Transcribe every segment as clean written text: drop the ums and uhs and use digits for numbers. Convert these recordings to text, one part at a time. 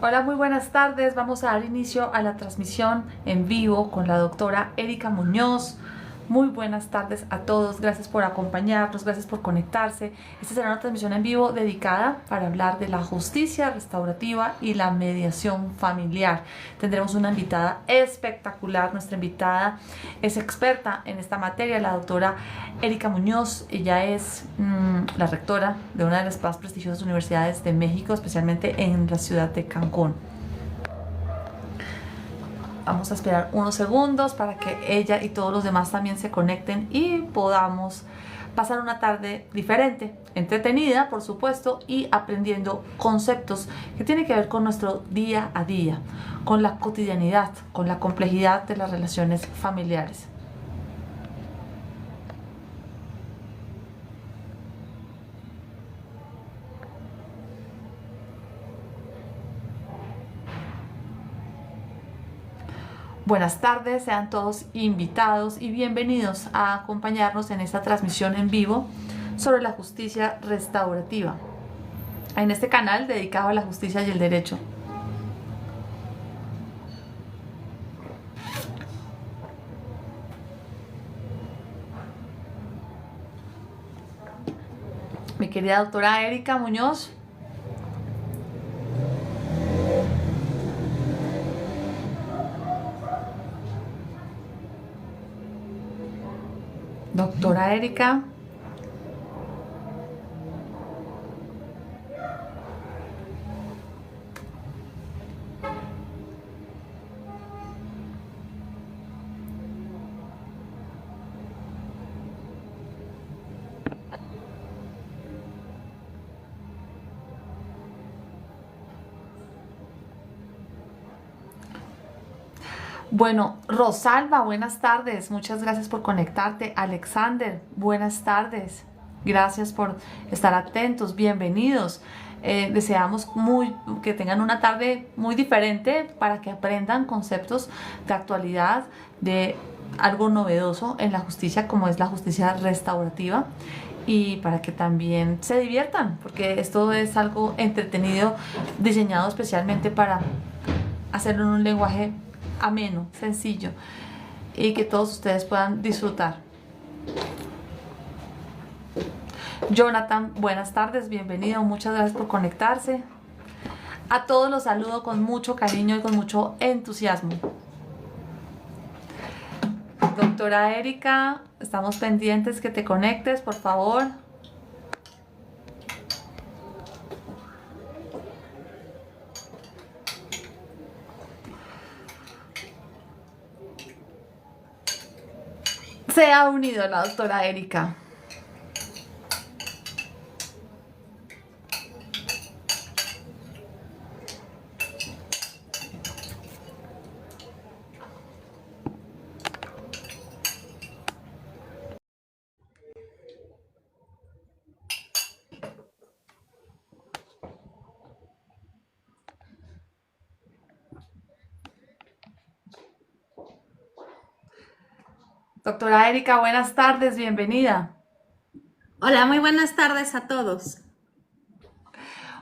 Hola, muy buenas tardes. Vamos a dar inicio a la transmisión en vivo con la doctora Erika Muñoz. Muy buenas tardes a todos. Gracias por acompañarnos, gracias por conectarse. Esta será una transmisión en vivo dedicada para hablar de la justicia restaurativa y la mediación familiar. Tendremos una invitada espectacular. Nuestra invitada es experta en esta materia, la doctora Erika Muñoz. Ella es la rectora de una de las más prestigiosas universidades de México, especialmente en la ciudad de Cancún. Vamos a esperar unos segundos para que ella y todos los demás también se conecten y podamos pasar una tarde diferente, entretenida, por supuesto, y aprendiendo conceptos que tienen que ver con nuestro día a día, con la cotidianidad, con la complejidad de las relaciones familiares. Buenas tardes, sean todos invitados y bienvenidos a acompañarnos en esta transmisión en vivo sobre la justicia restaurativa, en este canal dedicado a la justicia y el derecho. Mi querida doctora Erika Muñoz. Doctora Erika. Bueno, Rosalba, buenas tardes. Muchas gracias por conectarte. Alexander, buenas tardes. Gracias por estar atentos. Bienvenidos. Deseamos que tengan una tarde muy diferente para que aprendan conceptos de actualidad, de algo novedoso en la justicia, como es la justicia restaurativa, y para que también se diviertan, porque esto es algo entretenido, diseñado especialmente para hacerlo en un lenguaje ameno, sencillo, y que todos ustedes puedan disfrutar. Jonathan, buenas tardes, bienvenido, muchas gracias por conectarse. A todos los saludo con mucho cariño y con mucho entusiasmo. Doctora Erika, estamos pendientes que te conectes, por favor. Se ha unido la doctora Erika. Doctora Erika, buenas tardes, bienvenida. Hola, muy buenas tardes a todos.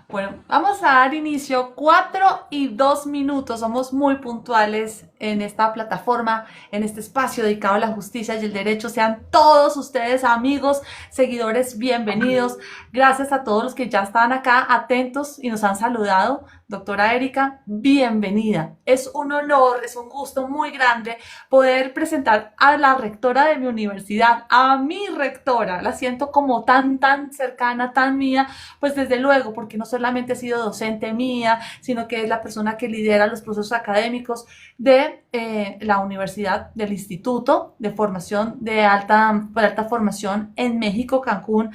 Bueno, vamos a dar inicio 4:02. Somos muy puntuales en esta plataforma, en este espacio dedicado a la justicia y el derecho. Sean todos ustedes, amigos, seguidores, bienvenidos. Gracias a todos los que ya están acá atentos y nos han saludado. Doctora Erika, bienvenida. Es un honor, es un gusto muy grande poder presentar a la rectora de mi universidad, a mi rectora. La siento como tan cercana, tan mía, pues desde luego, porque no solamente ha sido docente mía, sino que es la persona que lidera los procesos académicos de la universidad, del Instituto de Formación de alta formación en México, Cancún,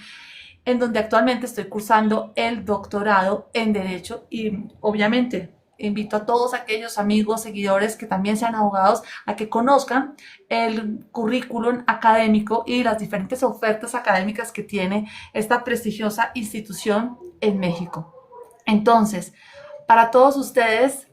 en donde actualmente estoy cursando el doctorado en Derecho. Y obviamente invito a todos aquellos amigos, seguidores que también sean abogados a que conozcan el currículum académico y las diferentes ofertas académicas que tiene esta prestigiosa institución en México. Entonces, para todos ustedes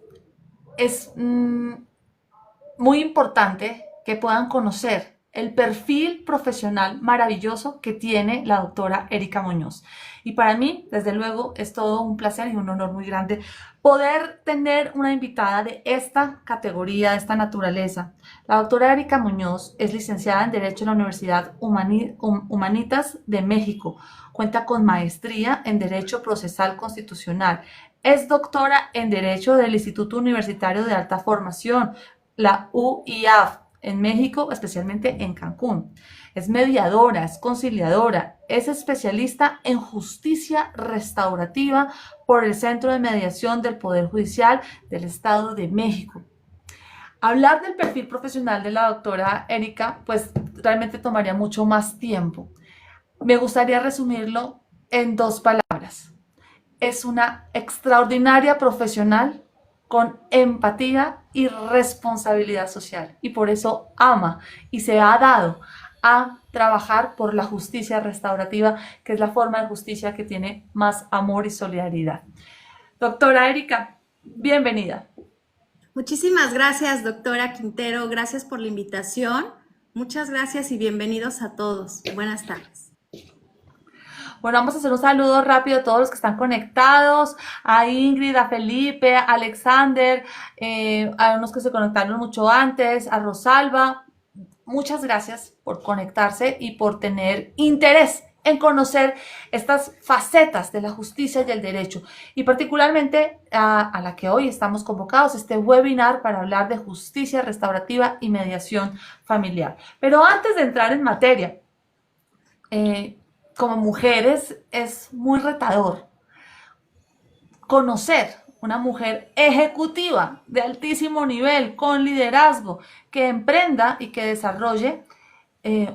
es muy importante que puedan conocer el perfil profesional maravilloso que tiene la doctora Erika Muñoz. Y para mí, desde luego, es todo un placer y un honor muy grande poder tener una invitada de esta categoría, de esta naturaleza. La doctora Erika Muñoz es licenciada en Derecho en la Universidad Humanitas de México. Cuenta con maestría en Derecho Procesal Constitucional. Es doctora en Derecho del Instituto Universitario de Alta Formación, la UIAF, en México, especialmente en Cancún. Es mediadora, es conciliadora, es especialista en justicia restaurativa por el Centro de Mediación del Poder Judicial del Estado de México. Hablar del perfil profesional de la doctora Erika, pues realmente tomaría mucho más tiempo. Me gustaría resumirlo en 2 palabras. Es una extraordinaria profesional con empatía y responsabilidad social, y por eso ama y se ha dado a trabajar por la justicia restaurativa, que es la forma de justicia que tiene más amor y solidaridad. Doctora Erika, bienvenida. Muchísimas gracias, doctora Quintero. Gracias por la invitación. Muchas gracias y bienvenidos a todos. Buenas tardes. Bueno, vamos a hacer un saludo rápido a todos los que están conectados, a Ingrid, a Felipe, a Alexander, a unos que se conectaron mucho antes, a Rosalba. Muchas gracias por conectarse y por tener interés en conocer estas facetas de la justicia y el derecho, y particularmente a la que hoy estamos convocados, este webinar para hablar de justicia restaurativa y mediación familiar. Pero antes de entrar en materia, como mujeres es muy retador conocer una mujer ejecutiva de altísimo nivel, con liderazgo, que emprenda y que desarrolle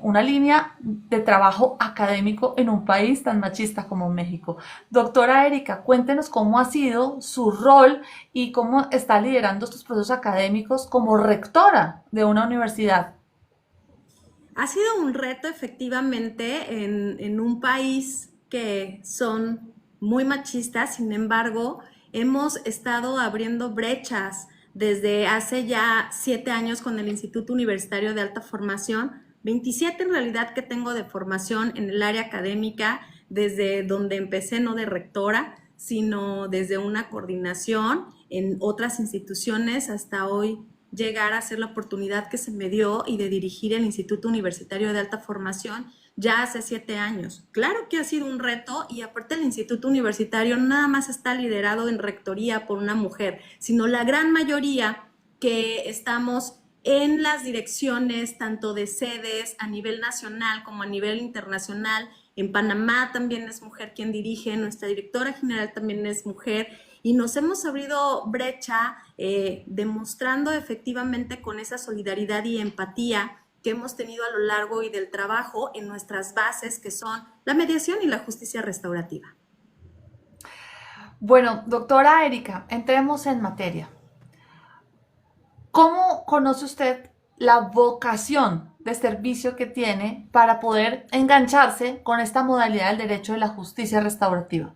una línea de trabajo académico en un país tan machista como México. Doctora Erika, cuéntenos cómo ha sido su rol y cómo está liderando estos procesos académicos como rectora de una universidad. Ha sido un reto efectivamente en un país que son muy machistas. Sin embargo, hemos estado abriendo brechas desde hace ya 7 años con el Instituto Universitario de Alta Formación, 27 en realidad que tengo de formación en el área académica, desde donde empecé, no de rectora, sino desde una coordinación en otras instituciones hasta hoy llegar a ser la oportunidad que se me dio y de dirigir el Instituto Universitario de Alta Formación ya hace 7 años. Claro que ha sido un reto, y aparte el Instituto Universitario no nada más está liderado en rectoría por una mujer, sino la gran mayoría que estamos en las direcciones tanto de sedes a nivel nacional como a nivel internacional. En Panamá también es mujer quien dirige, nuestra directora general también es mujer, y nos hemos abrido brecha demostrando efectivamente con esa solidaridad y empatía que hemos tenido a lo largo y del trabajo en nuestras bases, que son la mediación y la justicia restaurativa. Bueno, doctora Erika, entremos en materia. ¿Cómo conoce usted la vocación de servicio que tiene para poder engancharse con esta modalidad del derecho de la justicia restaurativa?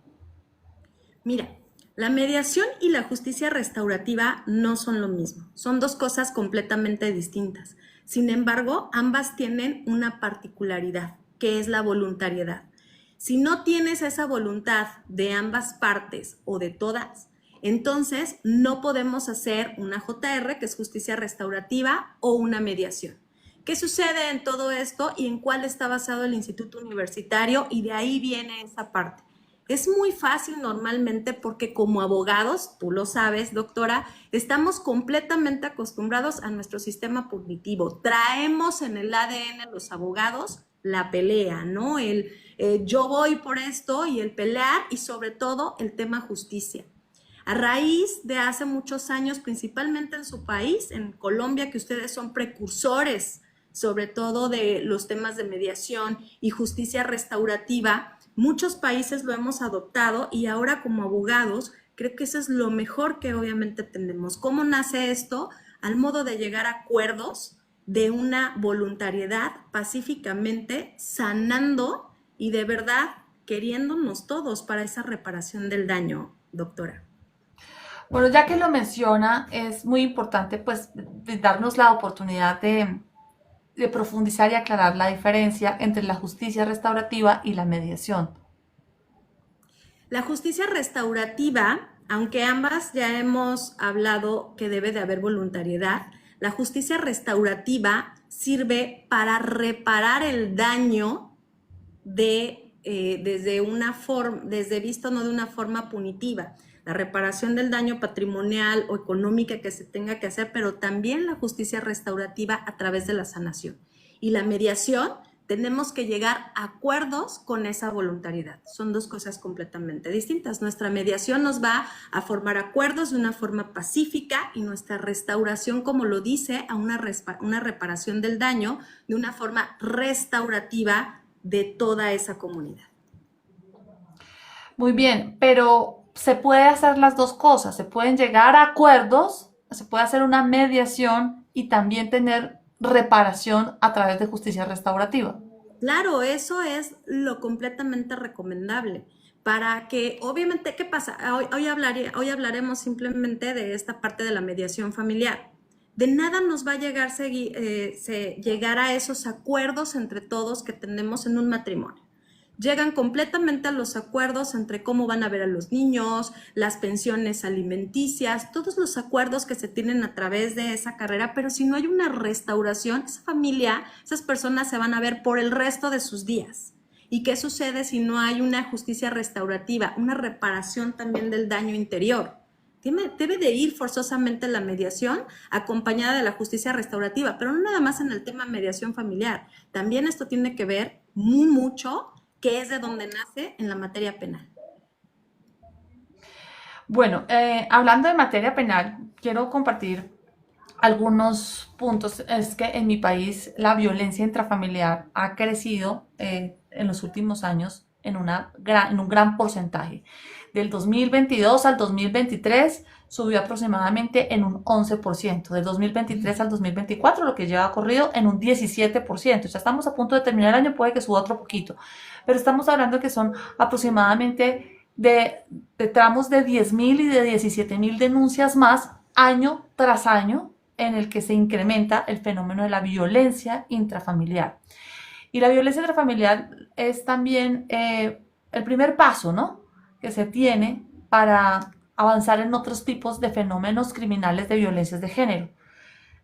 Mira, la mediación y la justicia restaurativa no son lo mismo, son 2 cosas completamente distintas. Sin embargo, ambas tienen una particularidad, que es la voluntariedad. Si no tienes esa voluntad de ambas partes o de todas, entonces no podemos hacer una JR, que es justicia restaurativa, o una mediación. ¿Qué sucede en todo esto y en cuál está basado el Instituto Universitario? Y de ahí viene esa parte. Es muy fácil normalmente porque como abogados, tú lo sabes, doctora, estamos completamente acostumbrados a nuestro sistema punitivo. Traemos en el ADN los abogados la pelea, ¿no? Yo voy por esto y el pelear, y sobre todo el tema justicia. A raíz de hace muchos años, principalmente en su país, en Colombia, que ustedes son precursores sobre todo de los temas de mediación y justicia restaurativa, muchos países lo hemos adoptado, y ahora como abogados creo que eso es lo mejor que obviamente tenemos. ¿Cómo nace esto? Al modo de llegar a acuerdos de una voluntariedad pacíficamente, sanando y de verdad queriéndonos todos para esa reparación del daño, doctora. Bueno, ya que lo menciona, es muy importante pues darnos la oportunidad de profundizar y aclarar la diferencia entre la justicia restaurativa y la mediación. La justicia restaurativa, aunque ambas ya hemos hablado que debe de haber voluntariedad, la justicia restaurativa sirve para reparar el daño desde una forma, desde visto no de una forma punitiva, la reparación del daño patrimonial o económica que se tenga que hacer, pero también la justicia restaurativa a través de la sanación. Y la mediación, tenemos que llegar a acuerdos con esa voluntariedad. Son dos cosas completamente distintas. Nuestra mediación nos va a formar acuerdos de una forma pacífica y nuestra restauración, como lo dice, a una reparación del daño de una forma restaurativa de toda esa comunidad. Muy bien, pero se puede hacer las dos cosas, se pueden llegar a acuerdos, se puede hacer una mediación y también tener reparación a través de justicia restaurativa. Claro, eso es lo completamente recomendable para que, obviamente, ¿qué pasa? Hoy hablaremos simplemente de esta parte de la mediación familiar. De nada nos va a llegar llegar a esos acuerdos entre todos que tenemos en un matrimonio. Llegan completamente a los acuerdos entre cómo van a ver a los niños, las pensiones alimenticias, todos los acuerdos que se tienen a través de esa carrera, pero si no hay una restauración, esa familia, esas personas se van a ver por el resto de sus días. ¿Y qué sucede si no hay una justicia restaurativa, una reparación también del daño interior? Debe de ir forzosamente la mediación acompañada de la justicia restaurativa, pero no nada más en el tema mediación familiar. También esto tiene que ver mucho que es de donde nace en la materia penal. Bueno, hablando de materia penal, quiero compartir algunos puntos. Es que en mi país la violencia intrafamiliar ha crecido en los últimos años en un gran porcentaje. Del 2022 al 2023 subió aproximadamente en un 11%. Del 2023 al 2024, lo que lleva corrido, en un 17%. Ya estamos a punto de terminar el año, puede que suba otro poquito. Pero estamos hablando que son aproximadamente de tramos de 10.000 y de 17.000 denuncias más año tras año en el que se incrementa el fenómeno de la violencia intrafamiliar. Y la violencia intrafamiliar es también el primer paso, ¿no?, que se tiene para avanzar en otros tipos de fenómenos criminales de violencias de género.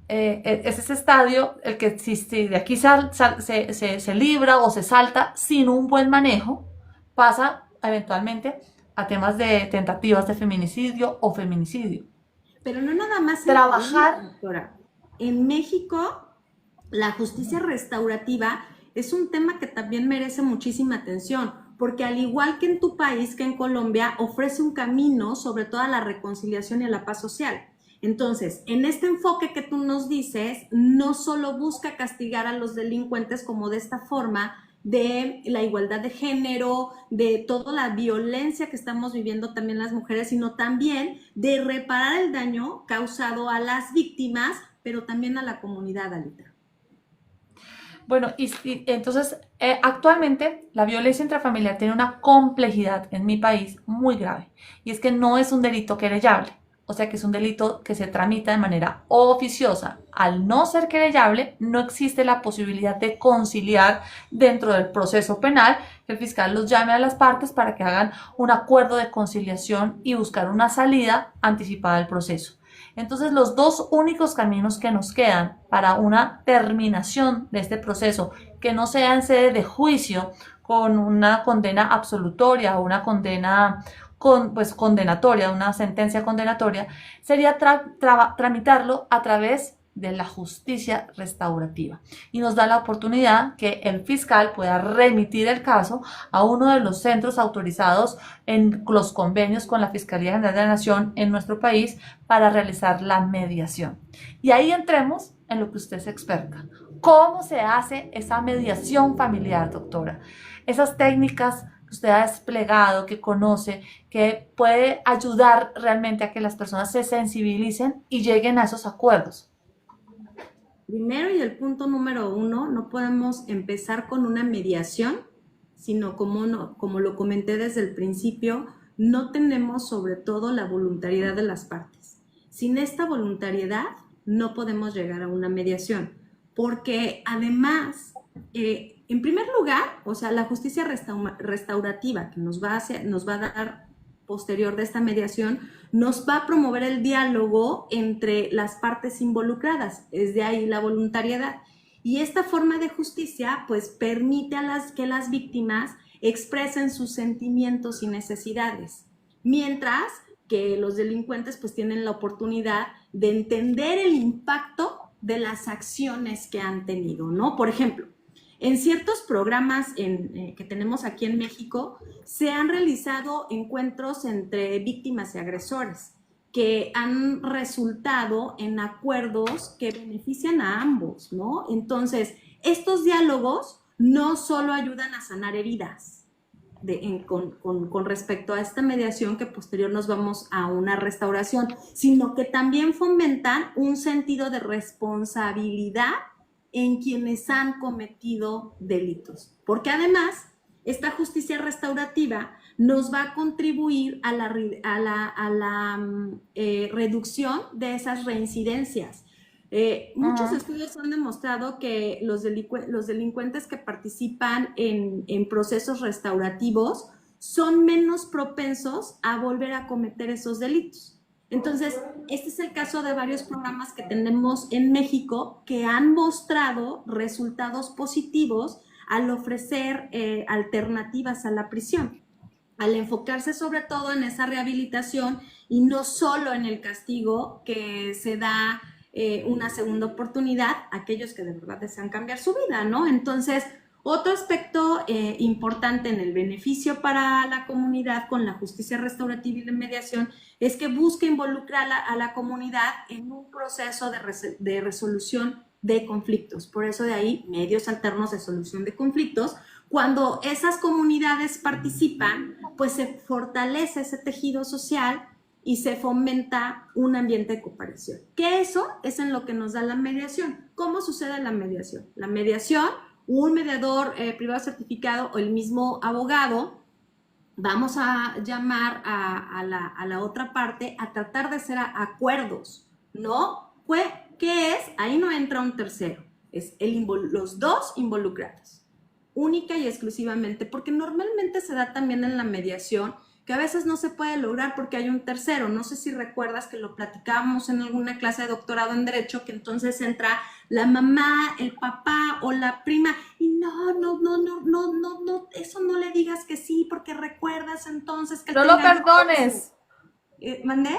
Es ese estadio el que si de aquí se libra o se salta sin un buen manejo, pasa eventualmente a temas de tentativas de feminicidio o feminicidio. Pero no nada más trabajar. Doctora. En México, la justicia restaurativa es un tema que también merece muchísima atención, porque al igual que en tu país, que en Colombia, ofrece un camino sobre toda la reconciliación y la paz social. Entonces, en este enfoque que tú nos dices, no solo busca castigar a los delincuentes como de esta forma de la igualdad de género, de toda la violencia que estamos viviendo también las mujeres, sino también de reparar el daño causado a las víctimas, pero también a la comunidad, Alita. Bueno, y entonces actualmente la violencia intrafamiliar tiene una complejidad en mi país muy grave, y es que no es un delito querellable. O sea que es un delito que se tramita de manera oficiosa. Al no ser querellable, no existe la posibilidad de conciliar dentro del proceso penal, que el fiscal los llame a las partes para que hagan un acuerdo de conciliación y buscar una salida anticipada del proceso. Entonces, los dos únicos caminos que nos quedan para una terminación de este proceso, que no sea en sede de juicio, con una condena absolutoria o una condena condenatoria, una sentencia condenatoria, sería tramitarlo a través de la justicia restaurativa. Y nos da la oportunidad que el fiscal pueda remitir el caso a uno de los centros autorizados en los convenios con la Fiscalía General de la Nación en nuestro país para realizar la mediación. Y ahí entremos en lo que usted es experta. ¿Cómo se hace esa mediación familiar, doctora? Esas técnicas que usted ha desplegado, que conoce, que puede ayudar realmente a que las personas se sensibilicen y lleguen a esos acuerdos. Primero, y el punto número 1, no podemos empezar con una mediación, sino como lo comenté desde el principio, no tenemos sobre todo la voluntariedad de las partes. Sin esta voluntariedad no podemos llegar a una mediación. porque además, en primer lugar, o sea, la justicia restaurativa que nos va a dar posterior de esta mediación, nos va a promover el diálogo entre las partes involucradas, es de ahí la voluntariedad. Y esta forma de justicia, pues, permite que las víctimas expresen sus sentimientos y necesidades, mientras que los delincuentes, pues, tienen la oportunidad de entender el impacto de las acciones que han tenido, ¿no? Por ejemplo, en ciertos programas que tenemos aquí en México, se han realizado encuentros entre víctimas y agresores que han resultado en acuerdos que benefician a ambos, ¿no? Entonces, estos diálogos no solo ayudan a sanar heridas con respecto a esta mediación, que posterior nos vamos a una restauración, sino que también fomentan un sentido de responsabilidad en quienes han cometido delitos. Porque además, esta justicia restaurativa nos va a contribuir a la reducción de esas reincidencias. Muchos estudios han demostrado que los delincuentes que participan en procesos restaurativos son menos propensos a volver a cometer esos delitos. Entonces, este es el caso de varios programas que tenemos en México que han mostrado resultados positivos al ofrecer alternativas a la prisión, al enfocarse sobre todo en esa rehabilitación y no solo en el castigo que se da una segunda oportunidad a aquellos que de verdad desean cambiar su vida, ¿no? Entonces, otro aspecto importante en el beneficio para la comunidad con la justicia restaurativa y de mediación es que busca involucrar a la comunidad en un proceso de resolución de conflictos. Por eso de ahí medios alternos de solución de conflictos. Cuando esas comunidades participan, pues se fortalece ese tejido social y se fomenta un ambiente de cooperación. Que eso es en lo que nos da la mediación. ¿Cómo sucede la mediación? La mediación, un mediador privado certificado o el mismo abogado, vamos a llamar a la otra parte a tratar de hacer acuerdos, ¿no? ¿Qué es? Ahí no entra un tercero, es los dos involucrados, única y exclusivamente, porque normalmente se da también en la mediación que a veces no se puede lograr porque hay un tercero. No sé si recuerdas que lo platicábamos en alguna clase de doctorado en Derecho, que entonces entra la mamá, el papá o la prima y no, eso no le digas que sí porque recuerdas entonces que... No lo perdones. ¿Mandé?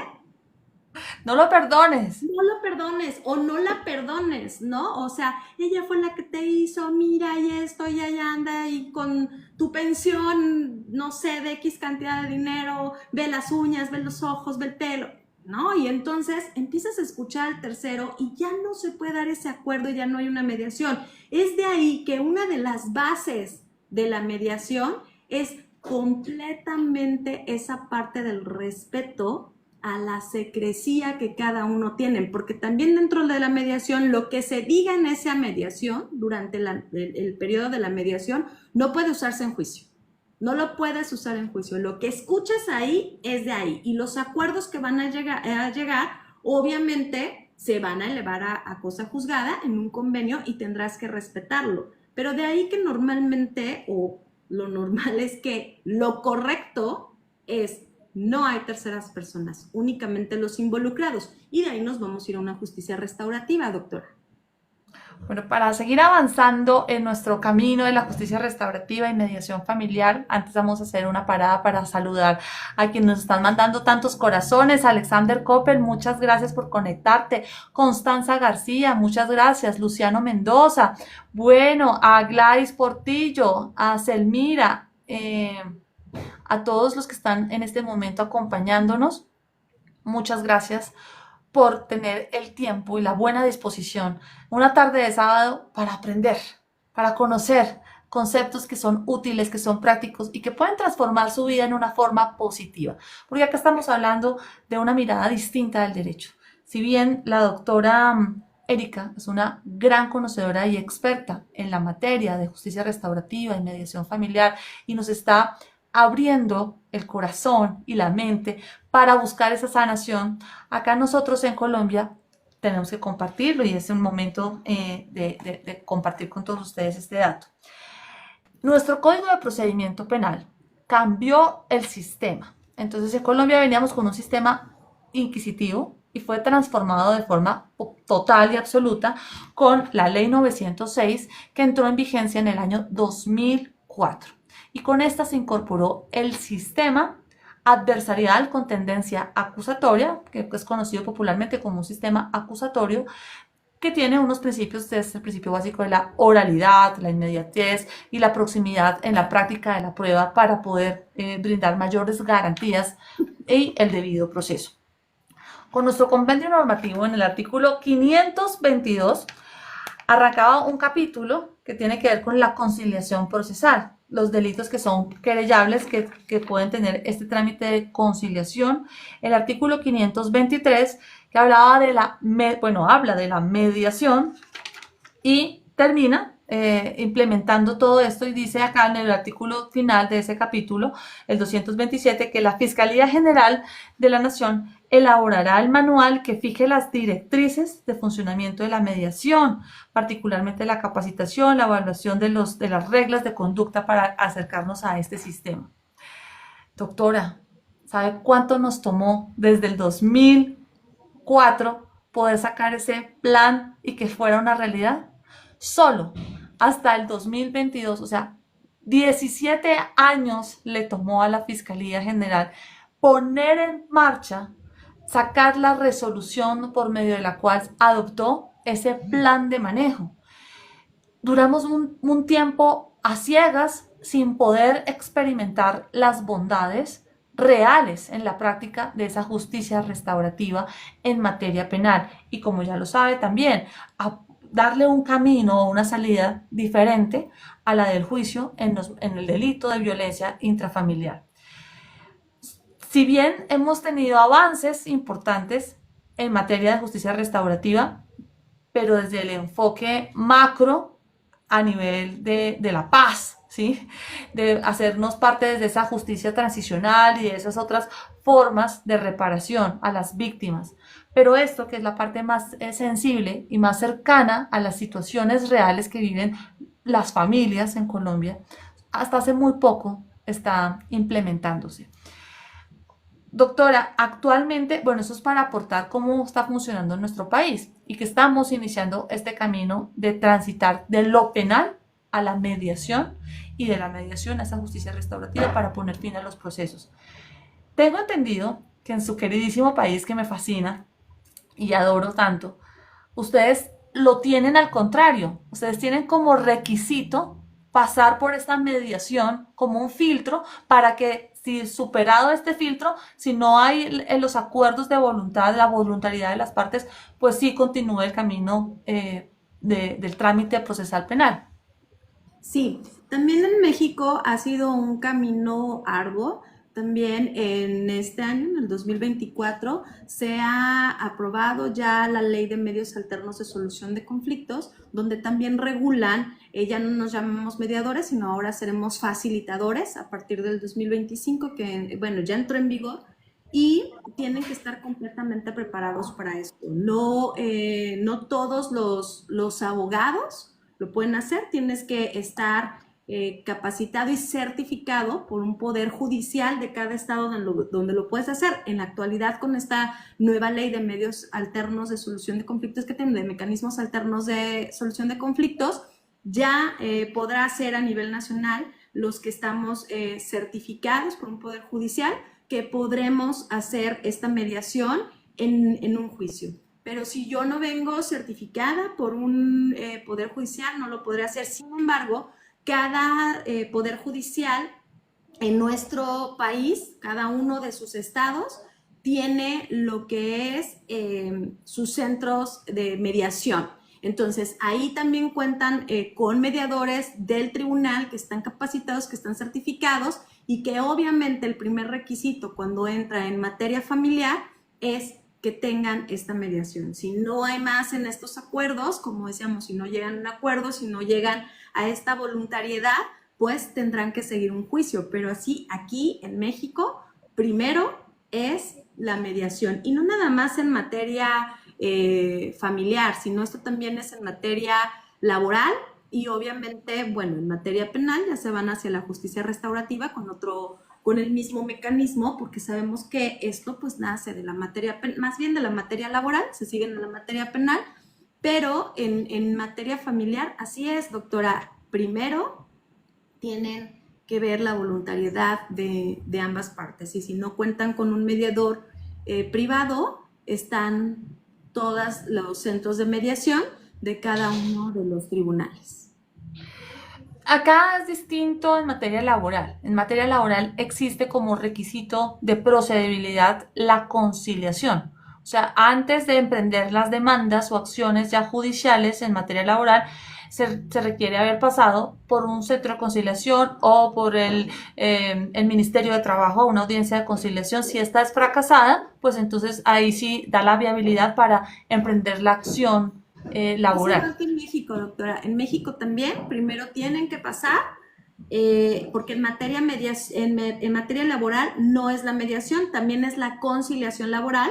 No lo perdones. No lo perdones o no la perdones, ¿no? O sea, ella fue la que te hizo, mira, y esto, y allá anda, y con tu pensión, no sé, de X cantidad de dinero, ve las uñas, ve los ojos, ve el pelo, ¿no? Y entonces empiezas a escuchar al tercero y ya no se puede dar ese acuerdo, ya no hay una mediación. Es de ahí que una de las bases de la mediación es completamente esa parte del respeto a la secrecía que cada uno tiene, porque también dentro de la mediación, lo que se diga en esa mediación, durante el periodo de la mediación, no puede usarse en juicio. No lo puedes usar en juicio. Lo que escuches ahí es de ahí. Y los acuerdos que van a llegar obviamente, se van a elevar a cosa juzgada en un convenio y tendrás que respetarlo. Pero de ahí que normalmente, o lo normal es que lo correcto es: no hay terceras personas, únicamente los involucrados. Y de ahí nos vamos a ir a una justicia restaurativa, doctora. Bueno, para seguir avanzando en nuestro camino de la justicia restaurativa y mediación familiar, antes vamos a hacer una parada para saludar a quienes nos están mandando tantos corazones. Alexander Coppel, muchas gracias por conectarte. Constanza García, muchas gracias. Luciano Mendoza, bueno, a Gladys Portillo, a Selmira, a todos los que están en este momento acompañándonos, muchas gracias por tener el tiempo y la buena disposición, una tarde de sábado, para aprender, para conocer conceptos que son útiles, que son prácticos y que pueden transformar su vida en una forma positiva. Porque acá estamos hablando de una mirada distinta del derecho. Si bien la doctora Erika es una gran conocedora y experta en la materia de justicia restaurativa y mediación familiar y nos está abriendo el corazón y la mente para buscar esa sanación, acá nosotros en Colombia tenemos que compartirlo y es un momento de compartir con todos ustedes este dato. Nuestro Código de Procedimiento Penal cambió el sistema. Entonces en Colombia veníamos con un sistema inquisitivo y fue transformado de forma total y absoluta con la Ley 906 que entró en vigencia en el año 2004. Y con esta se incorporó el sistema adversarial con tendencia acusatoria, que es conocido popularmente como un sistema acusatorio, que tiene unos principios, es el principio básico de la oralidad, la inmediatez y la proximidad en la práctica de la prueba para poder brindar mayores garantías y el debido proceso. Con nuestro compendio normativo en el artículo 522 arrancaba un capítulo que tiene que ver con la conciliación procesal, los delitos que son querellables que pueden tener este trámite de conciliación. El artículo 523 que hablaba de habla de la mediación y termina implementando todo esto y dice acá en el artículo final de ese capítulo, el 227, que la Fiscalía General de la Nación elaborará el manual que fije las directrices de funcionamiento de la mediación, particularmente la capacitación, la evaluación de las reglas de conducta para acercarnos a este sistema. Doctora, ¿sabe cuánto nos tomó desde el 2004 poder sacar ese plan y que fuera una realidad? Solo hasta el 2022, o sea, 17 años le tomó a la Fiscalía General poner en marcha, sacar la resolución por medio de la cual adoptó ese plan de manejo. Duramos un tiempo a ciegas sin poder experimentar las bondades reales en la práctica de esa justicia restaurativa en materia penal. Y como ya lo sabe también, a darle un camino o una salida diferente a la del juicio en el delito de violencia intrafamiliar. Si bien hemos tenido avances importantes en materia de justicia restaurativa, pero desde el enfoque macro a nivel de la paz, ¿sí? De hacernos parte desde esa justicia transicional y de esas otras formas de reparación a las víctimas. Pero esto, que es la parte más sensible y más cercana a las situaciones reales que viven las familias en Colombia, hasta hace muy poco está implementándose. Doctora, actualmente, bueno, eso es para aportar cómo está funcionando en nuestro país y que estamos iniciando este camino de transitar de lo penal a la mediación y de la mediación a esa justicia restaurativa para poner fin a los procesos. Tengo entendido que en su queridísimo país, que me fascina y adoro tanto, ustedes lo tienen al contrario, ustedes tienen como requisito pasar por esta mediación como un filtro para que, si superado este filtro, si no hay en los acuerdos de voluntad, la voluntariedad de las partes, pues sí continúe el camino del trámite procesal penal. Sí, también en México ha sido un camino arduo. También en este año, en el 2024, se ha aprobado ya la Ley de Medios Alternos de Solución de Conflictos, donde también regulan, ya no nos llamamos mediadores, sino ahora seremos facilitadores a partir del 2025, que bueno, ya entró en vigor, y tienen que estar completamente preparados para esto. No, no todos los abogados lo pueden hacer, tienes que estar capacitado y certificado por un poder judicial de cada estado donde lo puedes hacer. En la actualidad, con esta nueva ley de medios alternos de solución de conflictos que tienen, de mecanismos alternos de solución de conflictos, ya podrá ser a nivel nacional los que estamos certificados por un poder judicial, que podremos hacer esta mediación en un juicio. Pero si yo no vengo certificada por un poder judicial, no lo podré hacer. Sin embargo, cada poder judicial en nuestro país, cada uno de sus estados, tiene lo que es sus centros de mediación. Entonces, ahí también cuentan con mediadores del tribunal que están capacitados, que están certificados, y que obviamente el primer requisito cuando entra en materia familiar es que tengan esta mediación. Si no hay más en estos acuerdos, como decíamos, si no llegan a un acuerdo, si no llegan a esta voluntariedad, pues tendrán que seguir un juicio. Pero así, aquí en México, primero es la mediación. Y no nada más en materia familiar, sino esto también es en materia laboral y obviamente, bueno, en materia penal ya se van hacia la justicia restaurativa con el mismo mecanismo, porque sabemos que esto pues nace de la materia, más bien de la materia laboral, se sigue en la materia penal, pero en materia familiar, así es, doctora, primero tienen que ver la voluntariedad de ambas partes, y si no cuentan con un mediador privado, están todos los centros de mediación de cada uno de los tribunales. Acá es distinto en materia laboral. En materia laboral existe como requisito de procedibilidad la conciliación. O sea, antes de emprender las demandas o acciones ya judiciales en materia laboral, se requiere haber pasado por un centro de conciliación o por el Ministerio de Trabajo a una audiencia de conciliación. Si esta es fracasada, pues entonces ahí sí da la viabilidad para emprender la acción Es igual laboral. que en México, doctora. En México también, primero tienen que pasar, porque en materia laboral no es la mediación, también es la conciliación laboral,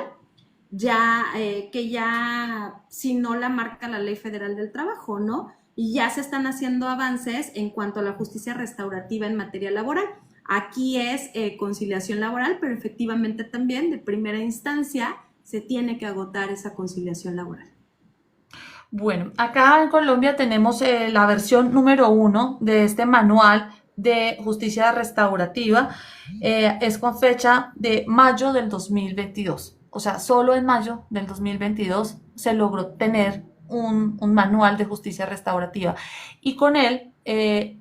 ya que ya si no la marca la Ley Federal del Trabajo, ¿no? Y ya se están haciendo avances en cuanto a la justicia restaurativa en materia laboral. Aquí es conciliación laboral, pero efectivamente también de primera instancia se tiene que agotar esa conciliación laboral. Bueno, acá en Colombia tenemos la versión número 1 de este manual de justicia restaurativa. Es con fecha de mayo del 2022. O sea, solo en mayo del 2022 se logró tener un manual de justicia restaurativa. Y con él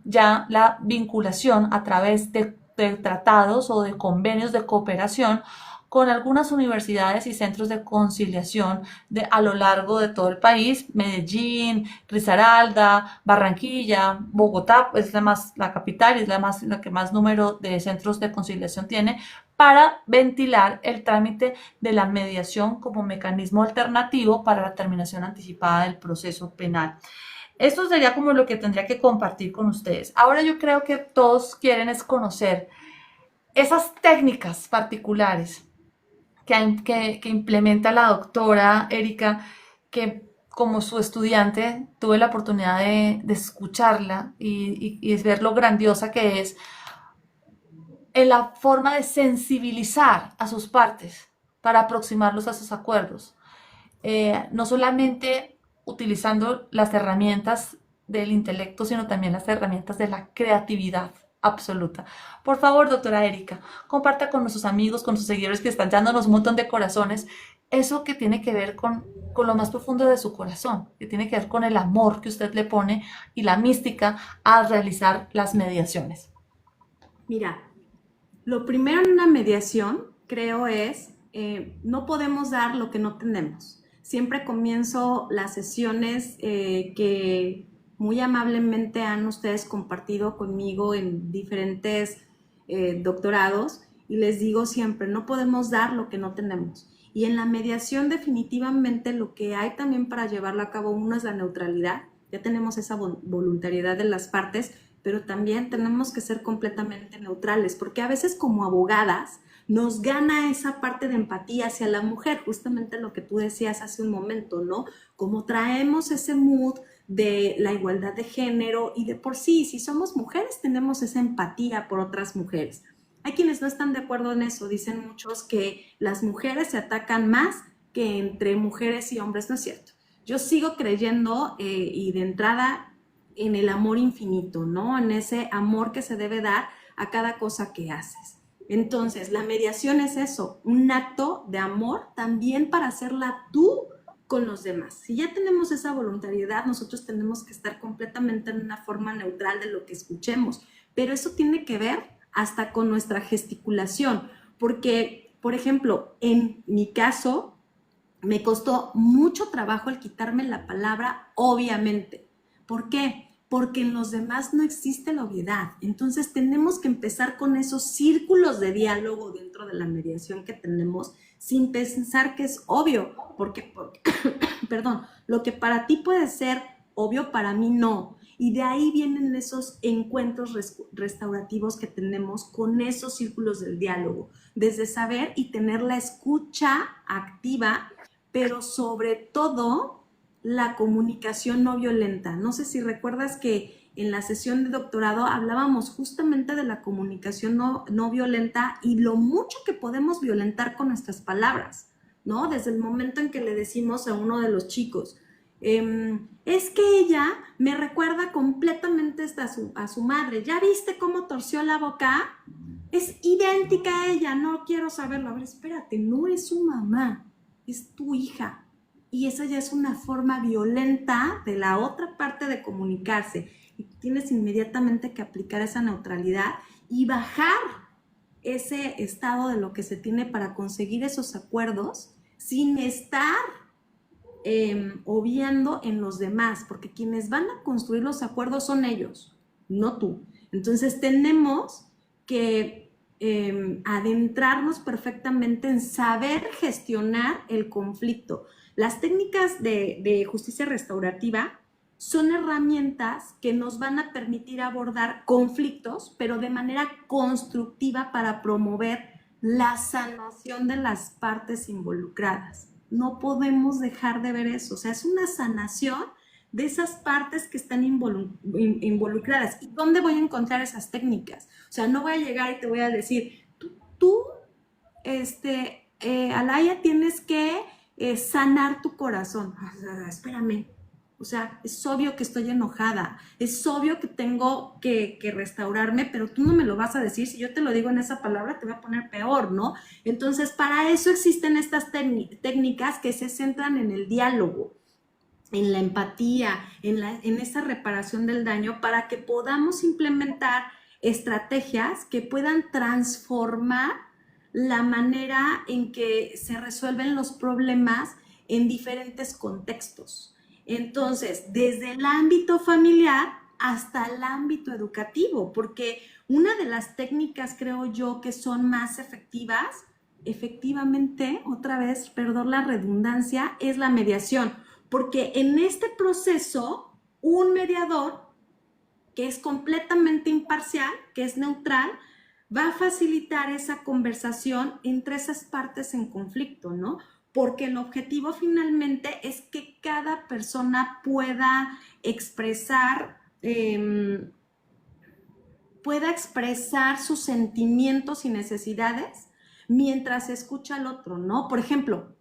ya la vinculación a través de tratados o de convenios de cooperación con algunas universidades y centros de conciliación a lo largo de todo el país: Medellín, Risaralda, Barranquilla, Bogotá, es la capital y es la que más número de centros de conciliación tiene, para ventilar el trámite de la mediación como mecanismo alternativo para la terminación anticipada del proceso penal. Esto sería como lo que tendría que compartir con ustedes. Ahora yo creo que todos quieren es conocer esas técnicas particulares que implementa la doctora Erika, que como su estudiante tuve la oportunidad de escucharla y ver lo grandiosa que es en la forma de sensibilizar a sus partes para aproximarlos a sus acuerdos. No solamente utilizando las herramientas del intelecto, sino también las herramientas de la creatividad absoluta. Por favor, doctora Erika, comparta con nuestros amigos, con sus seguidores que están dándonos un montón de corazones, eso que tiene que ver con lo más profundo de su corazón, que tiene que ver con el amor que usted le pone y la mística a realizar las mediaciones. Mira, lo primero en una mediación, creo, es no podemos dar lo que no tenemos. Siempre comienzo las sesiones que muy amablemente han ustedes compartido conmigo en diferentes doctorados, y les digo siempre, no podemos dar lo que no tenemos. Y en la mediación definitivamente lo que hay también para llevarla a cabo, uno es la neutralidad. Ya tenemos esa voluntariedad de las partes, pero también tenemos que ser completamente neutrales, porque a veces como abogadas nos gana esa parte de empatía hacia la mujer, justamente lo que tú decías hace un momento, ¿no? Como traemos ese mood de la igualdad de género, y de por sí, si somos mujeres, tenemos esa empatía por otras mujeres. Hay quienes no están de acuerdo en eso, dicen muchos que las mujeres se atacan más que entre mujeres y hombres. No es cierto. Yo sigo creyendo y de entrada en el amor infinito, ¿no? En ese amor que se debe dar a cada cosa que haces. Entonces, la mediación es eso, un acto de amor también para hacerla tú con los demás. Si ya tenemos esa voluntariedad, nosotros tenemos que estar completamente en una forma neutral de lo que escuchemos, pero eso tiene que ver hasta con nuestra gesticulación, porque, por ejemplo, en mi caso, me costó mucho trabajo el quitarme la palabra obviamente. ¿Por qué? Porque en los demás no existe la obviedad. Entonces tenemos que empezar con esos círculos de diálogo dentro de la mediación que tenemos, sin pensar que es obvio, porque perdón, lo que para ti puede ser obvio, para mí no. Y de ahí vienen esos encuentros restaurativos que tenemos con esos círculos del diálogo, desde saber y tener la escucha activa pero sobre todo la comunicación no violenta. No sé si recuerdas que en la sesión de doctorado hablábamos justamente de la comunicación no violenta y lo mucho que podemos violentar con nuestras palabras, ¿no? Desde el momento en que le decimos a uno de los chicos, es que ella me recuerda completamente a su madre. ¿Ya viste cómo torció la boca? Es idéntica a ella, no quiero saberlo. A ver, espérate, no es su mamá, es tu hija. Y esa ya es una forma violenta de la otra parte de comunicarse. Y tienes inmediatamente que aplicar esa neutralidad y bajar ese estado de lo que se tiene para conseguir esos acuerdos sin estar obviando en los demás, porque quienes van a construir los acuerdos son ellos, no tú. Entonces tenemos que adentrarnos perfectamente en saber gestionar el conflicto. Las técnicas de justicia restaurativa son herramientas que nos van a permitir abordar conflictos, pero de manera constructiva para promover la sanación de las partes involucradas. No podemos dejar de ver eso, o sea, es una sanación de esas partes que están involucradas. ¿Y dónde voy a encontrar esas técnicas? O sea, no voy a llegar y te voy a decir, tú Alaya, tienes que sanar tu corazón. O sea, espérame. O sea, es obvio que estoy enojada, es obvio que tengo que restaurarme, pero tú no me lo vas a decir. Si yo te lo digo en esa palabra, te va a poner peor, ¿no? Entonces, para eso existen estas técnicas que se centran en el diálogo, en la empatía, en esa reparación del daño, para que podamos implementar estrategias que puedan transformar la manera en que se resuelven los problemas en diferentes contextos. Entonces, desde el ámbito familiar hasta el ámbito educativo, porque una de las técnicas, creo yo, que son más efectivas, efectivamente, otra vez, perdón la redundancia, es la mediación, porque en este proceso, un mediador que es completamente imparcial, que es neutral, va a facilitar esa conversación entre esas partes en conflicto, ¿no? Porque el objetivo finalmente es que cada persona pueda expresar sus sentimientos y necesidades mientras escucha al otro, ¿no? Por ejemplo,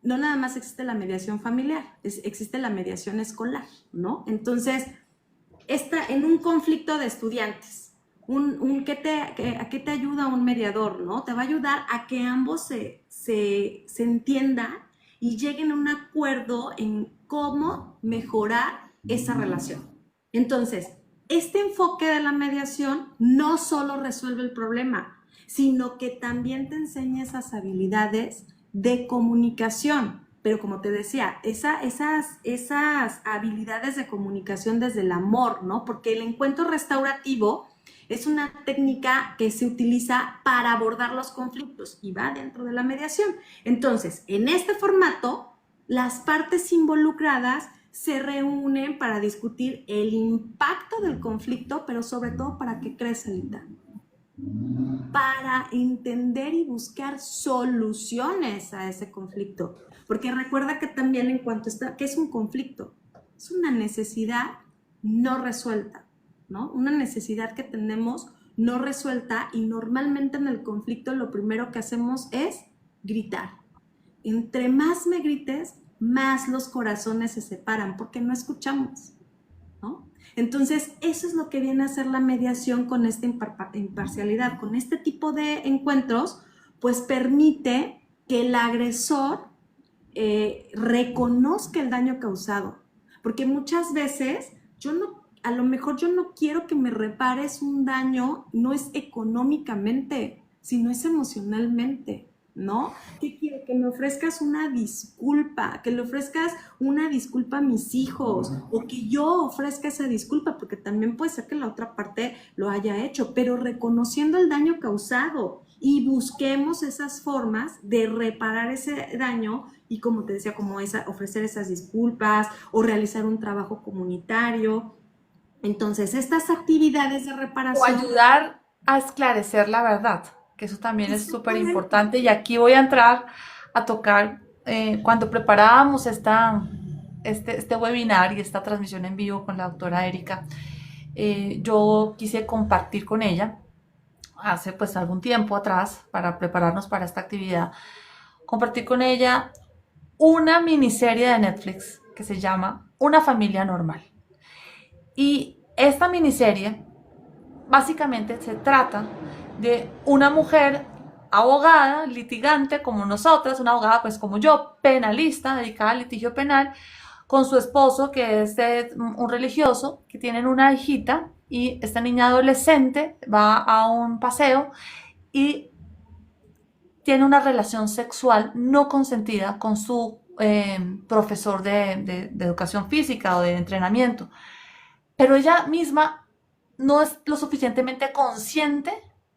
no nada más existe la mediación familiar, existe la mediación escolar, ¿no? Entonces, en un conflicto de estudiantes, ¿a qué te ayuda un mediador, no? Te va a ayudar a que ambos se entiendan y lleguen a un acuerdo en cómo mejorar esa relación. Entonces, este enfoque de la mediación no solo resuelve el problema, sino que también te enseña esas habilidades de comunicación. Pero como te decía, esas habilidades de comunicación desde el amor, ¿no? Porque el encuentro restaurativo es una técnica que se utiliza para abordar los conflictos y va dentro de la mediación. Entonces, en este formato, las partes involucradas se reúnen para discutir el impacto del conflicto, pero sobre todo para que crezca el daño, para entender y buscar soluciones a ese conflicto. Porque recuerda que también ¿qué es un conflicto? Es una necesidad no resuelta, ¿no? Una necesidad que tenemos no resuelta y normalmente en el conflicto lo primero que hacemos es gritar. Entre más me grites, más los corazones se separan porque no escuchamos, ¿no? Entonces, eso es lo que viene a hacer la mediación con esta imparcialidad. Con este tipo de encuentros, pues permite que el agresor reconozca el daño causado. Porque muchas veces a lo mejor yo no quiero que me repares un daño, no es económicamente, sino es emocionalmente, ¿no? ¿Qué quiero? Que me ofrezcas una disculpa, que le ofrezcas una disculpa a mis hijos, o que yo ofrezca esa disculpa, porque también puede ser que la otra parte lo haya hecho, pero reconociendo el daño causado y busquemos esas formas de reparar ese daño y, como te decía, como ofrecer esas disculpas o realizar un trabajo comunitario. Entonces, estas actividades de reparación... O ayudar a esclarecer la verdad, que eso también es súper importante. Y aquí voy a entrar a tocar cuando preparábamos este webinar y esta transmisión en vivo con la doctora Erika, yo quise compartir con ella, hace pues algún tiempo atrás, para prepararnos para esta actividad, compartir con ella una miniserie de Netflix que se llama Una familia normal. Y esta miniserie básicamente se trata de una mujer abogada, litigante como nosotras, una abogada pues como yo, penalista, dedicada al litigio penal, con su esposo que es un religioso, que tienen una hijita y esta niña adolescente va a un paseo y tiene una relación sexual no consentida con su profesor de educación física o de entrenamiento. Pero ella misma no es lo suficientemente consciente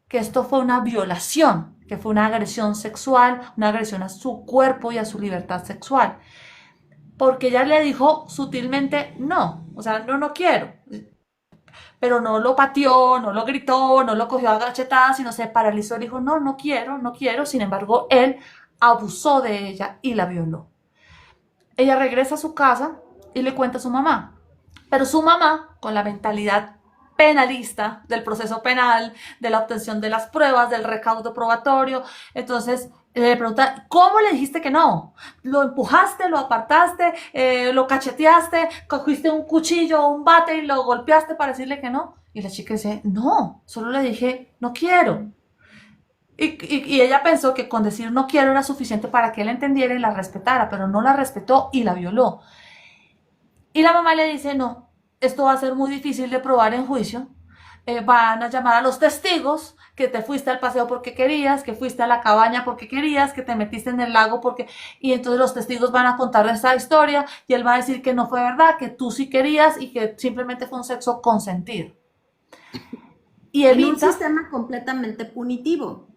que esto fue una violación, que fue una agresión sexual, una agresión a su cuerpo y a su libertad sexual. Porque ella le dijo sutilmente no, o sea, no, no quiero. Pero no lo pateó, no lo gritó, no lo cogió a gachetadas, sino se paralizó y dijo no, no quiero, no quiero. Sin embargo, él abusó de ella y la violó. Ella regresa a su casa y le cuenta a su mamá. Pero su mamá, con la mentalidad penalista del proceso penal, de la obtención de las pruebas, del recaudo probatorio, entonces le pregunta, ¿cómo le dijiste que no? ¿Lo empujaste, lo apartaste, lo cacheteaste, cogiste un cuchillo o un bate y lo golpeaste para decirle que no? Y la chica dice, no, solo le dije, no quiero. Y ella pensó que con decir no quiero era suficiente para que él entendiera y la respetara, pero no la respetó y la violó. Y la mamá le dice, no, esto va a ser muy difícil de probar en juicio. Van a llamar a los testigos que te fuiste al paseo porque querías, que fuiste a la cabaña porque querías, que te metiste en el lago porque... Y entonces los testigos van a contar esa historia y él va a decir que no fue verdad, que tú sí querías y que simplemente fue un sexo consentido. Y En un evita... sistema completamente punitivo.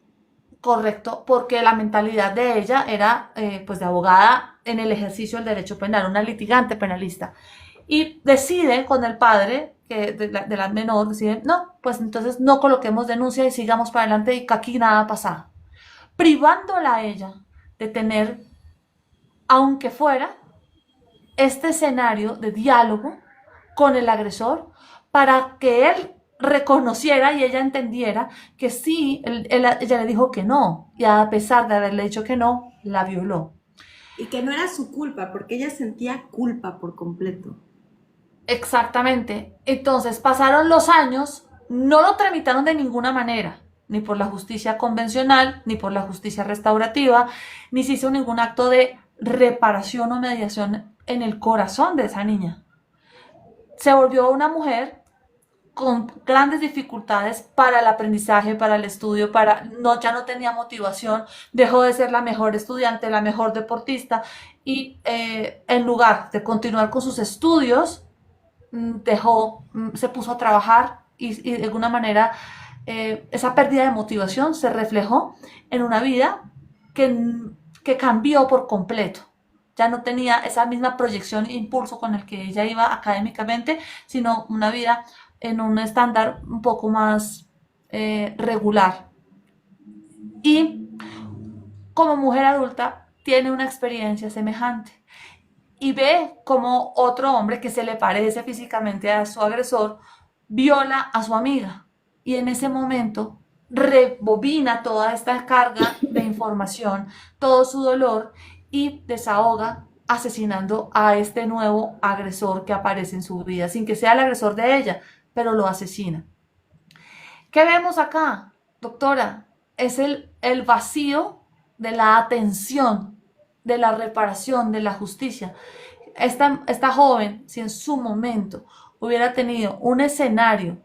Correcto, porque la mentalidad de ella era pues de abogada en el ejercicio del derecho penal, una litigante penalista. Y decide con el padre que de la menor, decide, no, pues entonces no coloquemos denuncia y sigamos para adelante y que aquí nada pasa. Privándola a ella de tener, aunque fuera, este escenario de diálogo con el agresor para que él reconociera y ella entendiera que sí, ella le dijo que no, y a pesar de haberle dicho que no, la violó. Y que no era su culpa, porque ella sentía culpa por completo. Exactamente. Entonces pasaron los años, no lo tramitaron de ninguna manera, ni por la justicia convencional, ni por la justicia restaurativa, ni se hizo ningún acto de reparación o mediación en el corazón de esa niña. Se volvió una mujer con grandes dificultades para el aprendizaje, para el estudio, ya no tenía motivación, dejó de ser la mejor estudiante, la mejor deportista y en lugar de continuar con sus estudios, se puso a trabajar y de alguna manera esa pérdida de motivación se reflejó en una vida que cambió por completo. Ya no tenía esa misma proyección e impulso con el que ella iba académicamente, sino una vida en un estándar un poco más regular. Y como mujer adulta tiene una experiencia semejante y ve como otro hombre que se le parece físicamente a su agresor viola a su amiga. Y en ese momento rebobina toda esta carga de información, todo su dolor y desahoga asesinando a este nuevo agresor que aparece en su vida, sin que sea el agresor de ella, pero lo asesina. ¿Qué vemos acá, doctora? Es el vacío de la atención, de la reparación, de la justicia. Esta joven, si en su momento hubiera tenido un escenario,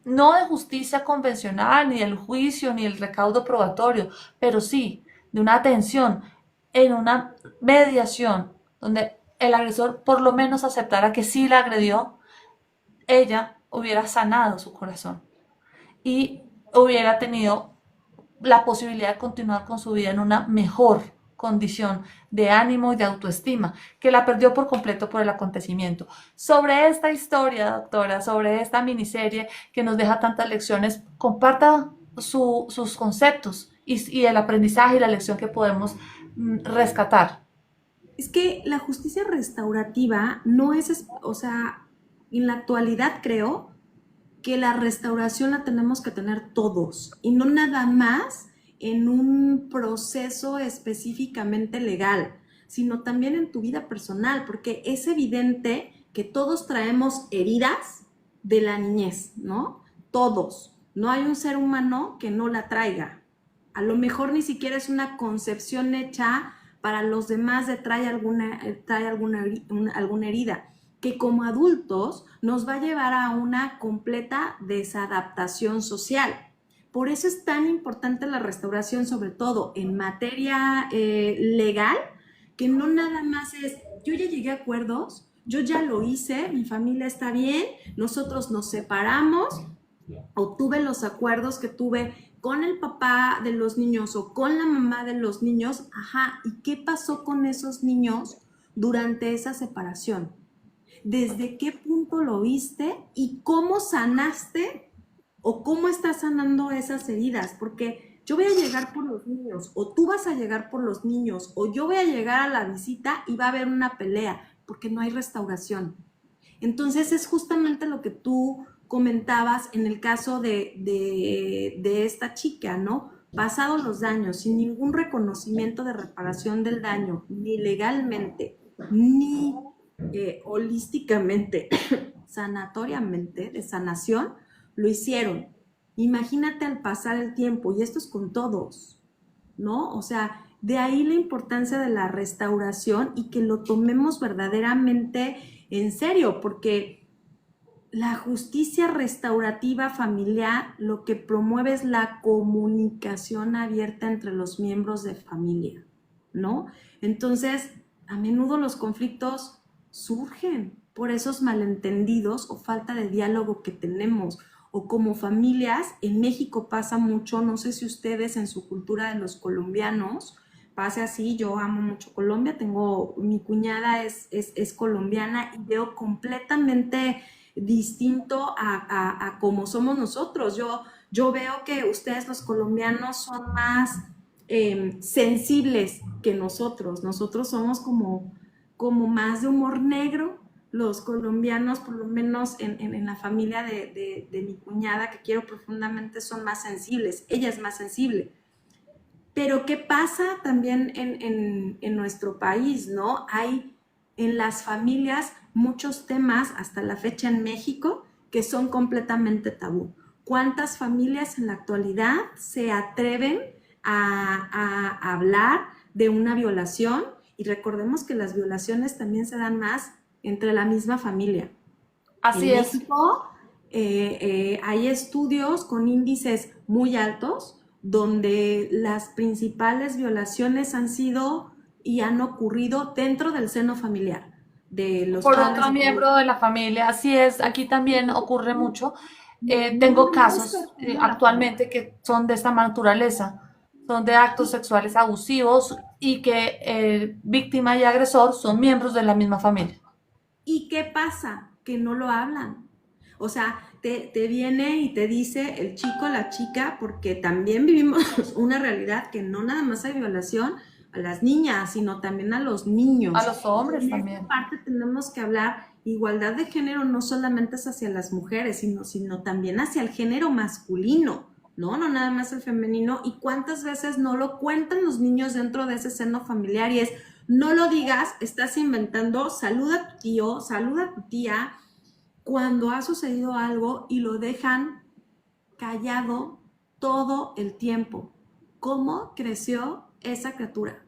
no de justicia convencional, ni del juicio, ni el recaudo probatorio, pero sí de una atención en una mediación, donde el agresor por lo menos aceptara que sí la agredió, ella hubiera sanado su corazón y hubiera tenido la posibilidad de continuar con su vida en una mejor condición de ánimo y de autoestima, que la perdió por completo por el acontecimiento. Sobre esta historia, doctora, sobre esta miniserie que nos deja tantas lecciones, comparta sus conceptos y el aprendizaje y la lección que podemos rescatar. Es que la justicia restaurativa no o sea, en la actualidad creo que la restauración la tenemos que tener todos y no nada más en un proceso específicamente legal, sino también en tu vida personal, porque es evidente que todos traemos heridas de la niñez, ¿no? Todos. No hay un ser humano que no la traiga. A lo mejor ni siquiera es una concepción hecha para los demás de alguna herida, que como adultos nos va a llevar a una completa desadaptación social. Por eso es tan importante la restauración, sobre todo en materia legal, que no nada más es, yo ya llegué a acuerdos, yo ya lo hice, mi familia está bien, nosotros nos separamos, obtuve los acuerdos que tuve con el papá de los niños o con la mamá de los niños, ajá, ¿y qué pasó con esos niños durante esa separación? ¿Desde qué punto lo viste y cómo sanaste o cómo estás sanando esas heridas? Porque yo voy a llegar por los niños, o tú vas a llegar por los niños, o yo voy a llegar a la visita y va a haber una pelea, porque no hay restauración. Entonces es justamente lo que tú comentabas en el caso de esta chica, ¿no? Pasados los daños, sin ningún reconocimiento de reparación del daño, ni legalmente, ni holísticamente, sanatoriamente, de sanación, lo hicieron. Imagínate al pasar el tiempo, y esto es con todos, ¿no? O sea, de ahí la importancia de la restauración y que lo tomemos verdaderamente en serio, porque la justicia restaurativa familiar lo que promueve es la comunicación abierta entre los miembros de familia, ¿no? Entonces, a menudo los conflictos surgen por esos malentendidos o falta de diálogo que tenemos. O como familias, en México pasa mucho, no sé si ustedes en su cultura de los colombianos pase así, yo amo mucho Colombia, mi cuñada es colombiana y veo completamente distinto a como somos nosotros. Yo veo que ustedes los colombianos son más sensibles que nosotros somos como más de humor negro, los colombianos, por lo menos en la familia de mi cuñada, que quiero profundamente, son más sensibles, ella es más sensible. Pero ¿qué pasa también en nuestro país, no? Hay en las familias muchos temas, hasta la fecha en México, que son completamente tabú. ¿Cuántas familias en la actualidad se atreven a hablar de una violación? Y recordemos que las violaciones también se dan más entre la misma familia. Así En es. México hay estudios con índices muy altos donde las principales violaciones han sido y han ocurrido dentro del seno familiar, de los Por padres. otro miembro de la familia, así es, aquí también ocurre mucho. Tengo casos actualmente que son de esta naturaleza, son de actos sexuales abusivos y que víctima y agresor son miembros de la misma familia. ¿Y qué pasa? Que no lo hablan. O sea, te viene y te dice el chico, la chica, porque también vivimos una realidad que no nada más hay violación a las niñas, sino también a los A niños. los hombres En esta también. parte tenemos que hablar, igualdad de género no solamente es hacia las mujeres, sino también hacia el género masculino, ¿no? No nada más el femenino. ¿Y cuántas veces no lo cuentan los niños dentro de ese seno familiar? Y es, no lo digas, estás inventando, saluda a tu tío, saluda a tu tía, cuando ha sucedido algo y lo dejan callado todo el tiempo. ¿Cómo creció esa criatura?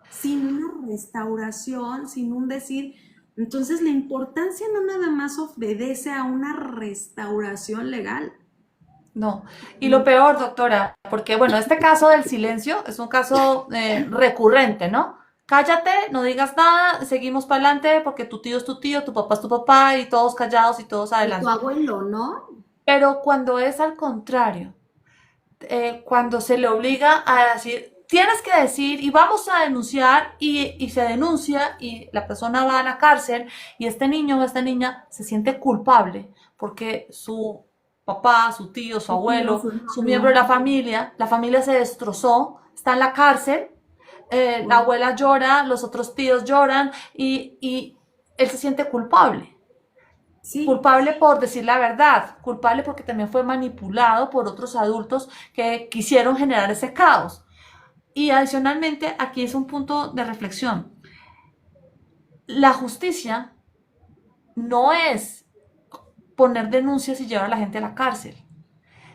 Sin una restauración, sin un decir. Entonces la importancia no nada más obedece a una restauración legal. No. Y lo peor, doctora, porque bueno, este caso del silencio es un caso recurrente, ¿no? Cállate, no digas nada, seguimos para adelante porque tu tío es tu tío, tu papá es tu papá y todos callados y todos O tu adelante. abuelo, ¿no? Pero cuando es al contrario, cuando se le obliga a decir, tienes que decir y vamos a denunciar y se denuncia y la persona va a la cárcel y este niño o esta niña se siente culpable porque su papá, su tío, su Su tío, abuelo, su su miembro de hermano. la familia se destrozó, está en la cárcel, la Wow. abuela llora, los otros tíos lloran y él se siente culpable. Sí, Culpable por decir la verdad, culpable porque también fue manipulado por otros adultos que quisieron generar ese caos. Y adicionalmente, aquí es un punto de reflexión. La justicia no es poner denuncias y llevar a la gente a la cárcel.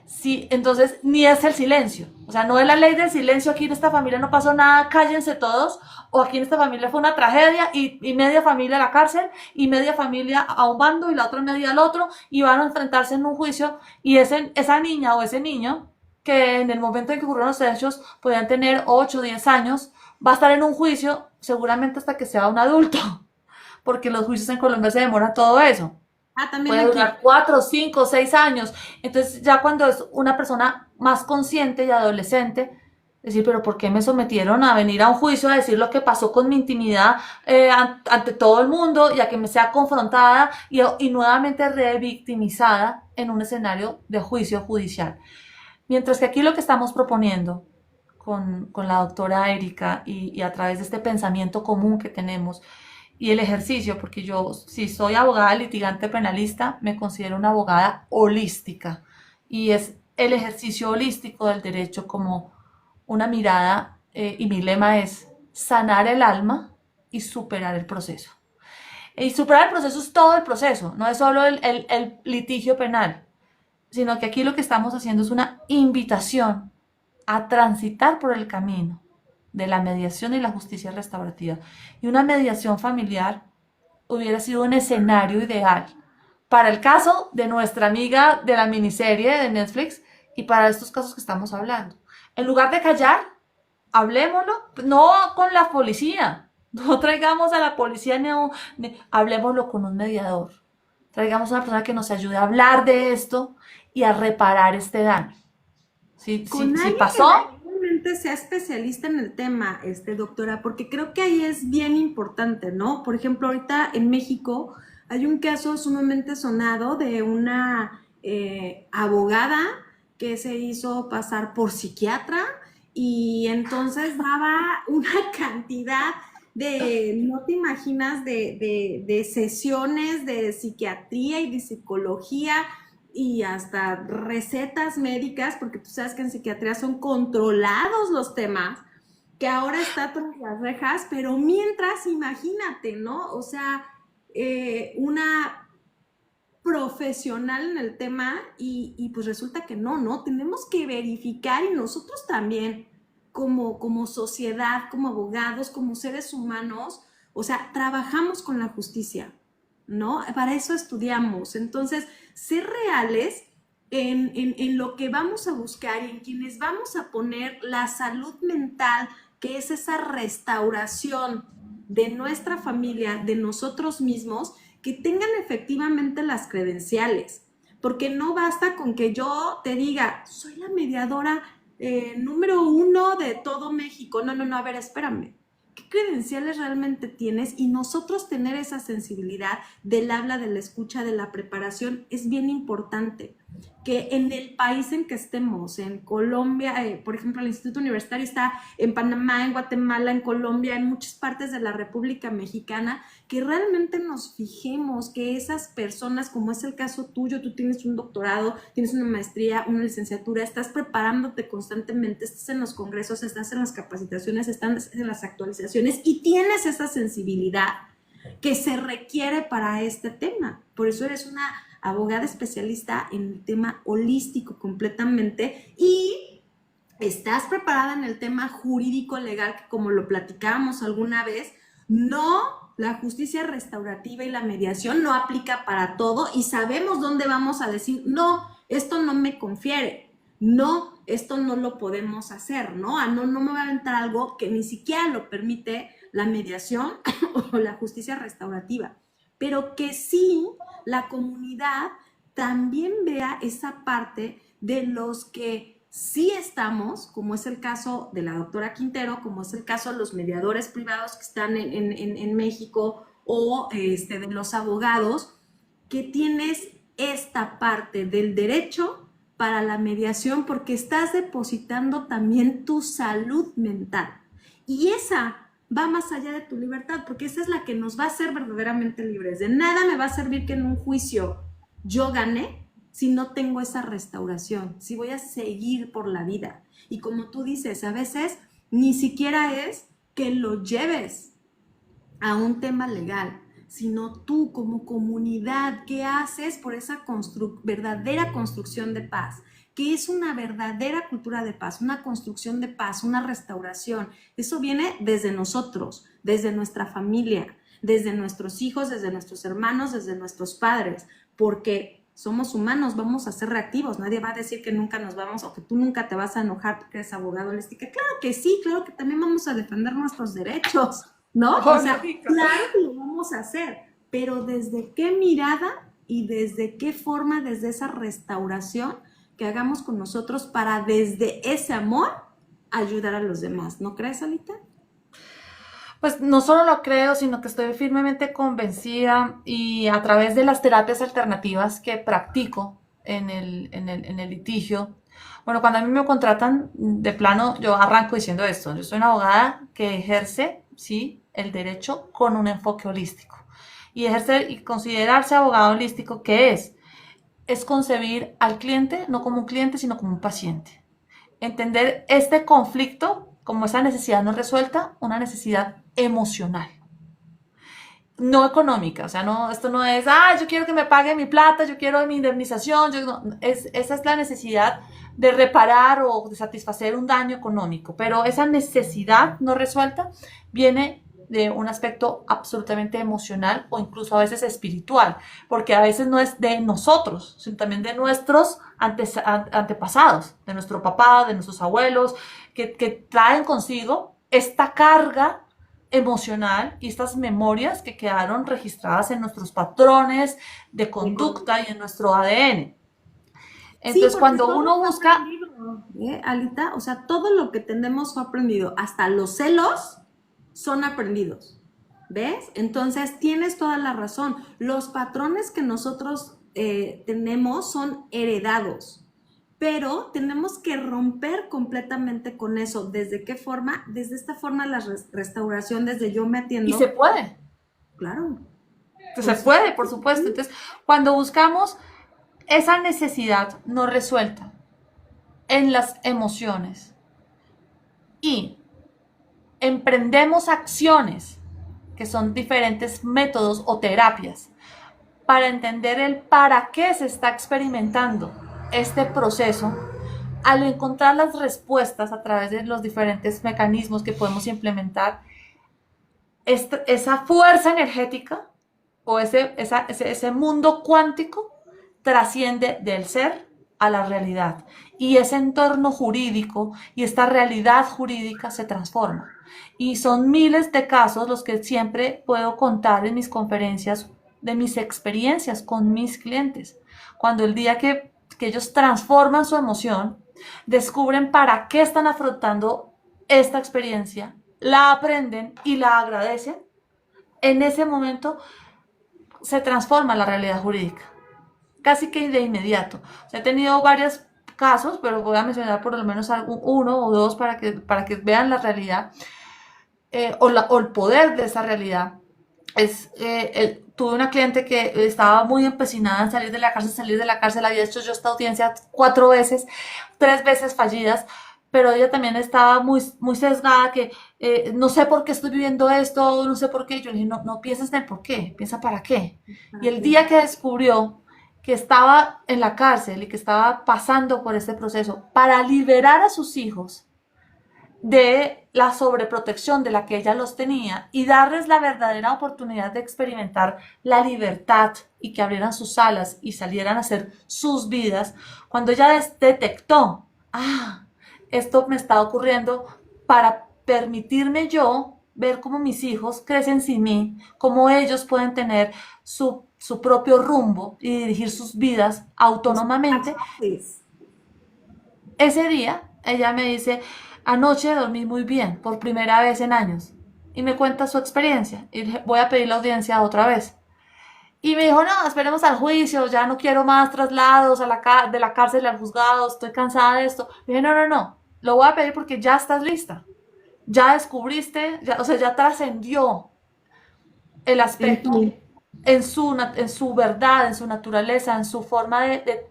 Sí, entonces ni es el silencio. O sea, no es la ley del silencio, aquí en esta familia no pasó nada, cállense todos, o aquí en esta familia fue una tragedia y media familia a la cárcel y media familia a un bando y la otra media al otro y van a enfrentarse en un juicio y esa niña o ese niño que en el momento en que ocurrieron los hechos podían tener 8 o 10 años, va a estar en un juicio seguramente hasta que sea un adulto, porque los juicios en Colombia se demora todo eso, también puede durar aquí. 4, 5, 6 años. Entonces ya cuando es una persona más consciente y adolescente, decir, pero ¿por qué me sometieron a venir a un juicio a decir lo que pasó con mi intimidad ante todo el mundo y a que me sea confrontada y nuevamente revictimizada en un escenario de juicio judicial? Mientras que aquí lo que estamos proponiendo con la doctora Erika y a través de este pensamiento común que tenemos y el ejercicio, porque yo, si soy abogada litigante penalista, me considero una abogada holística y es el ejercicio holístico del derecho como una mirada, y mi lema es sanar el alma y superar el proceso. Y superar el proceso es todo el proceso, no es solo el litigio penal, sino que aquí lo que estamos haciendo es una invitación a transitar por el camino de la mediación y la justicia restaurativa. Y una mediación familiar hubiera sido un escenario ideal para el caso de nuestra amiga de la miniserie de Netflix y para estos casos que estamos hablando. En lugar de callar, hablemoslo, no con la policía, no traigamos a la policía, hablemoslo con un mediador. Traigamos a una persona que nos ayude a hablar de esto y a reparar este daño. Si Con alguien que pasó, realmente sea especialista en el tema, doctora, porque creo que ahí es bien importante, ¿no? Por ejemplo, ahorita en México hay un caso sumamente sonado de una abogada que se hizo pasar por psiquiatra y entonces daba una cantidad de, no te imaginas, de sesiones de psiquiatría y de psicología y hasta recetas médicas, porque tú sabes que en psiquiatría son controlados los temas, que ahora está tras las rejas, pero mientras, imagínate, ¿no? O sea, una profesional en el tema y pues resulta que no, ¿no? Tenemos que verificar y nosotros también, como sociedad, como abogados, como seres humanos, o sea, trabajamos con la justicia, ¿no? Para eso estudiamos. Entonces, ser reales en lo que vamos a buscar y en quienes vamos a poner la salud mental, que es esa restauración de nuestra familia, de nosotros mismos, que tengan efectivamente las credenciales. Porque no basta con que yo te diga, soy la mediadora número 1 de todo México. No, no, no, a ver, espérame. ¿Qué credenciales realmente tienes? Y nosotros tener esa sensibilidad del habla, de la escucha, de la preparación es bien importante. Que en el país en que estemos, en Colombia, por ejemplo, el Instituto Universitario está en Panamá, en Guatemala, en Colombia, en muchas partes de la República Mexicana, que realmente nos fijemos que esas personas, como es el caso tuyo, tú tienes un doctorado, tienes una maestría, una licenciatura, estás preparándote constantemente, estás en los congresos, estás en las capacitaciones, estás en las actualizaciones y tienes esa sensibilidad que se requiere para este tema. Por eso eres una abogada especialista en el tema holístico completamente y estás preparada en el tema jurídico legal, que como lo platicábamos alguna vez, no, la justicia restaurativa y la mediación no aplica para todo y sabemos dónde vamos a decir, no, esto no me confiere, no, esto no lo podemos hacer, ¿no? No me va a aventar algo que ni siquiera lo permite la mediación o la justicia restaurativa, pero que sí la comunidad también vea esa parte de los que sí estamos, como es el caso de la doctora Quintero, como es el caso de los mediadores privados que están en México o de los abogados, que tienes esta parte del derecho para la mediación porque estás depositando también tu salud mental. Y esa va más allá de tu libertad, porque esa es la que nos va a hacer verdaderamente libres. De nada me va a servir que en un juicio yo gane si no tengo esa restauración, si voy a seguir por la vida. Y como tú dices, a veces ni siquiera es que lo lleves a un tema legal, sino tú como comunidad, ¿qué haces por esa verdadera construcción de paz? ¿Qué es una verdadera cultura de paz? Una construcción de paz, una restauración. Eso viene desde nosotros, desde nuestra familia, desde nuestros hijos, desde nuestros hermanos, desde nuestros padres, porque somos humanos, vamos a ser reactivos. Nadie va a decir que nunca nos vamos o que tú nunca te vas a enojar porque eres abogado. Les digo, claro que sí, claro que también vamos a defender nuestros derechos, ¿no? O sea, claro que lo vamos a hacer, pero ¿desde qué mirada y desde qué forma, desde esa restauración que hagamos con nosotros para desde ese amor ayudar a los demás? ¿No crees, Alita? Pues no solo lo creo, sino que estoy firmemente convencida y a través de las terapias alternativas que practico en el litigio. Bueno, cuando a mí me contratan de plano, yo arranco diciendo esto. Yo soy una abogada que ejerce, sí, el derecho con un enfoque holístico. Y ejercer y considerarse abogado holístico, ¿qué es? Es concebir al cliente no como un cliente, sino como un paciente. Entender este conflicto como esa necesidad no resuelta, una necesidad emocional, no económica. O sea, no, esto no es, yo quiero que me pague mi plata, yo quiero mi indemnización, esa es la necesidad de reparar o de satisfacer un daño económico, pero esa necesidad no resuelta viene de un aspecto absolutamente emocional o incluso a veces espiritual, porque a veces no es de nosotros, sino también de nuestros antepasados, de nuestro papá, de nuestros abuelos, que traen consigo esta carga emocional y estas memorias que quedaron registradas en nuestros patrones de conducta y en nuestro ADN. Entonces, sí, cuando uno busca... Alita, o sea, todo lo que tenemos fue aprendido, hasta los celos son aprendidos, ¿ves? Entonces, tienes toda la razón. Los patrones que nosotros tenemos son heredados, pero tenemos que romper completamente con eso. ¿Desde qué forma? Desde esta forma la restauración, desde yo me atiendo. Y se puede. Claro. Se puede, por supuesto. Entonces, cuando buscamos esa necesidad no resuelta en las emociones y emprendemos acciones que son diferentes métodos o terapias para entender el para qué se está experimentando este proceso, al encontrar las respuestas a través de los diferentes mecanismos que podemos implementar, esa fuerza energética o ese mundo cuántico trasciende del ser a la realidad y ese entorno jurídico y esta realidad jurídica se transforma. Y son miles de casos los que siempre puedo contar en mis conferencias de mis experiencias con mis clientes. Cuando el día que ellos transforman su emoción, descubren para qué están afrontando esta experiencia, la aprenden y la agradecen, en ese momento se transforma la realidad jurídica, casi que de inmediato. O sea, he tenido varios casos, pero voy a mencionar por lo menos uno o dos para que vean la realidad o el poder de esa realidad. Tuve una cliente que estaba muy empecinada en salir de la cárcel, había hecho yo esta audiencia 4 veces, 3 veces fallidas, pero ella también estaba muy, muy sesgada, que no sé por qué estoy viviendo esto, no sé por qué. Yo le dije, no pienses en el por qué, piensa para qué. Y el día que descubrió que estaba en la cárcel y que estaba pasando por este proceso para liberar a sus hijos de la sobreprotección de la que ella los tenía y darles la verdadera oportunidad de experimentar la libertad y que abrieran sus alas y salieran a hacer sus vidas, cuando ella detectó, esto me está ocurriendo para permitirme yo ver cómo mis hijos crecen sin mí, cómo ellos pueden tener su propio rumbo y dirigir sus vidas autónomamente. Ese día ella me dice, anoche dormí muy bien, por primera vez en años, y me cuenta su experiencia, y dije, voy a pedir la audiencia otra vez. Y me dijo, no, esperemos al juicio, ya no quiero más traslados a de la cárcel al juzgado, estoy cansada de esto. Le dije, no, no, no, lo voy a pedir porque ya estás lista. Ya descubriste, ya, o sea, ya trascendió el En aspecto fin, en su verdad, en su naturaleza, en su forma de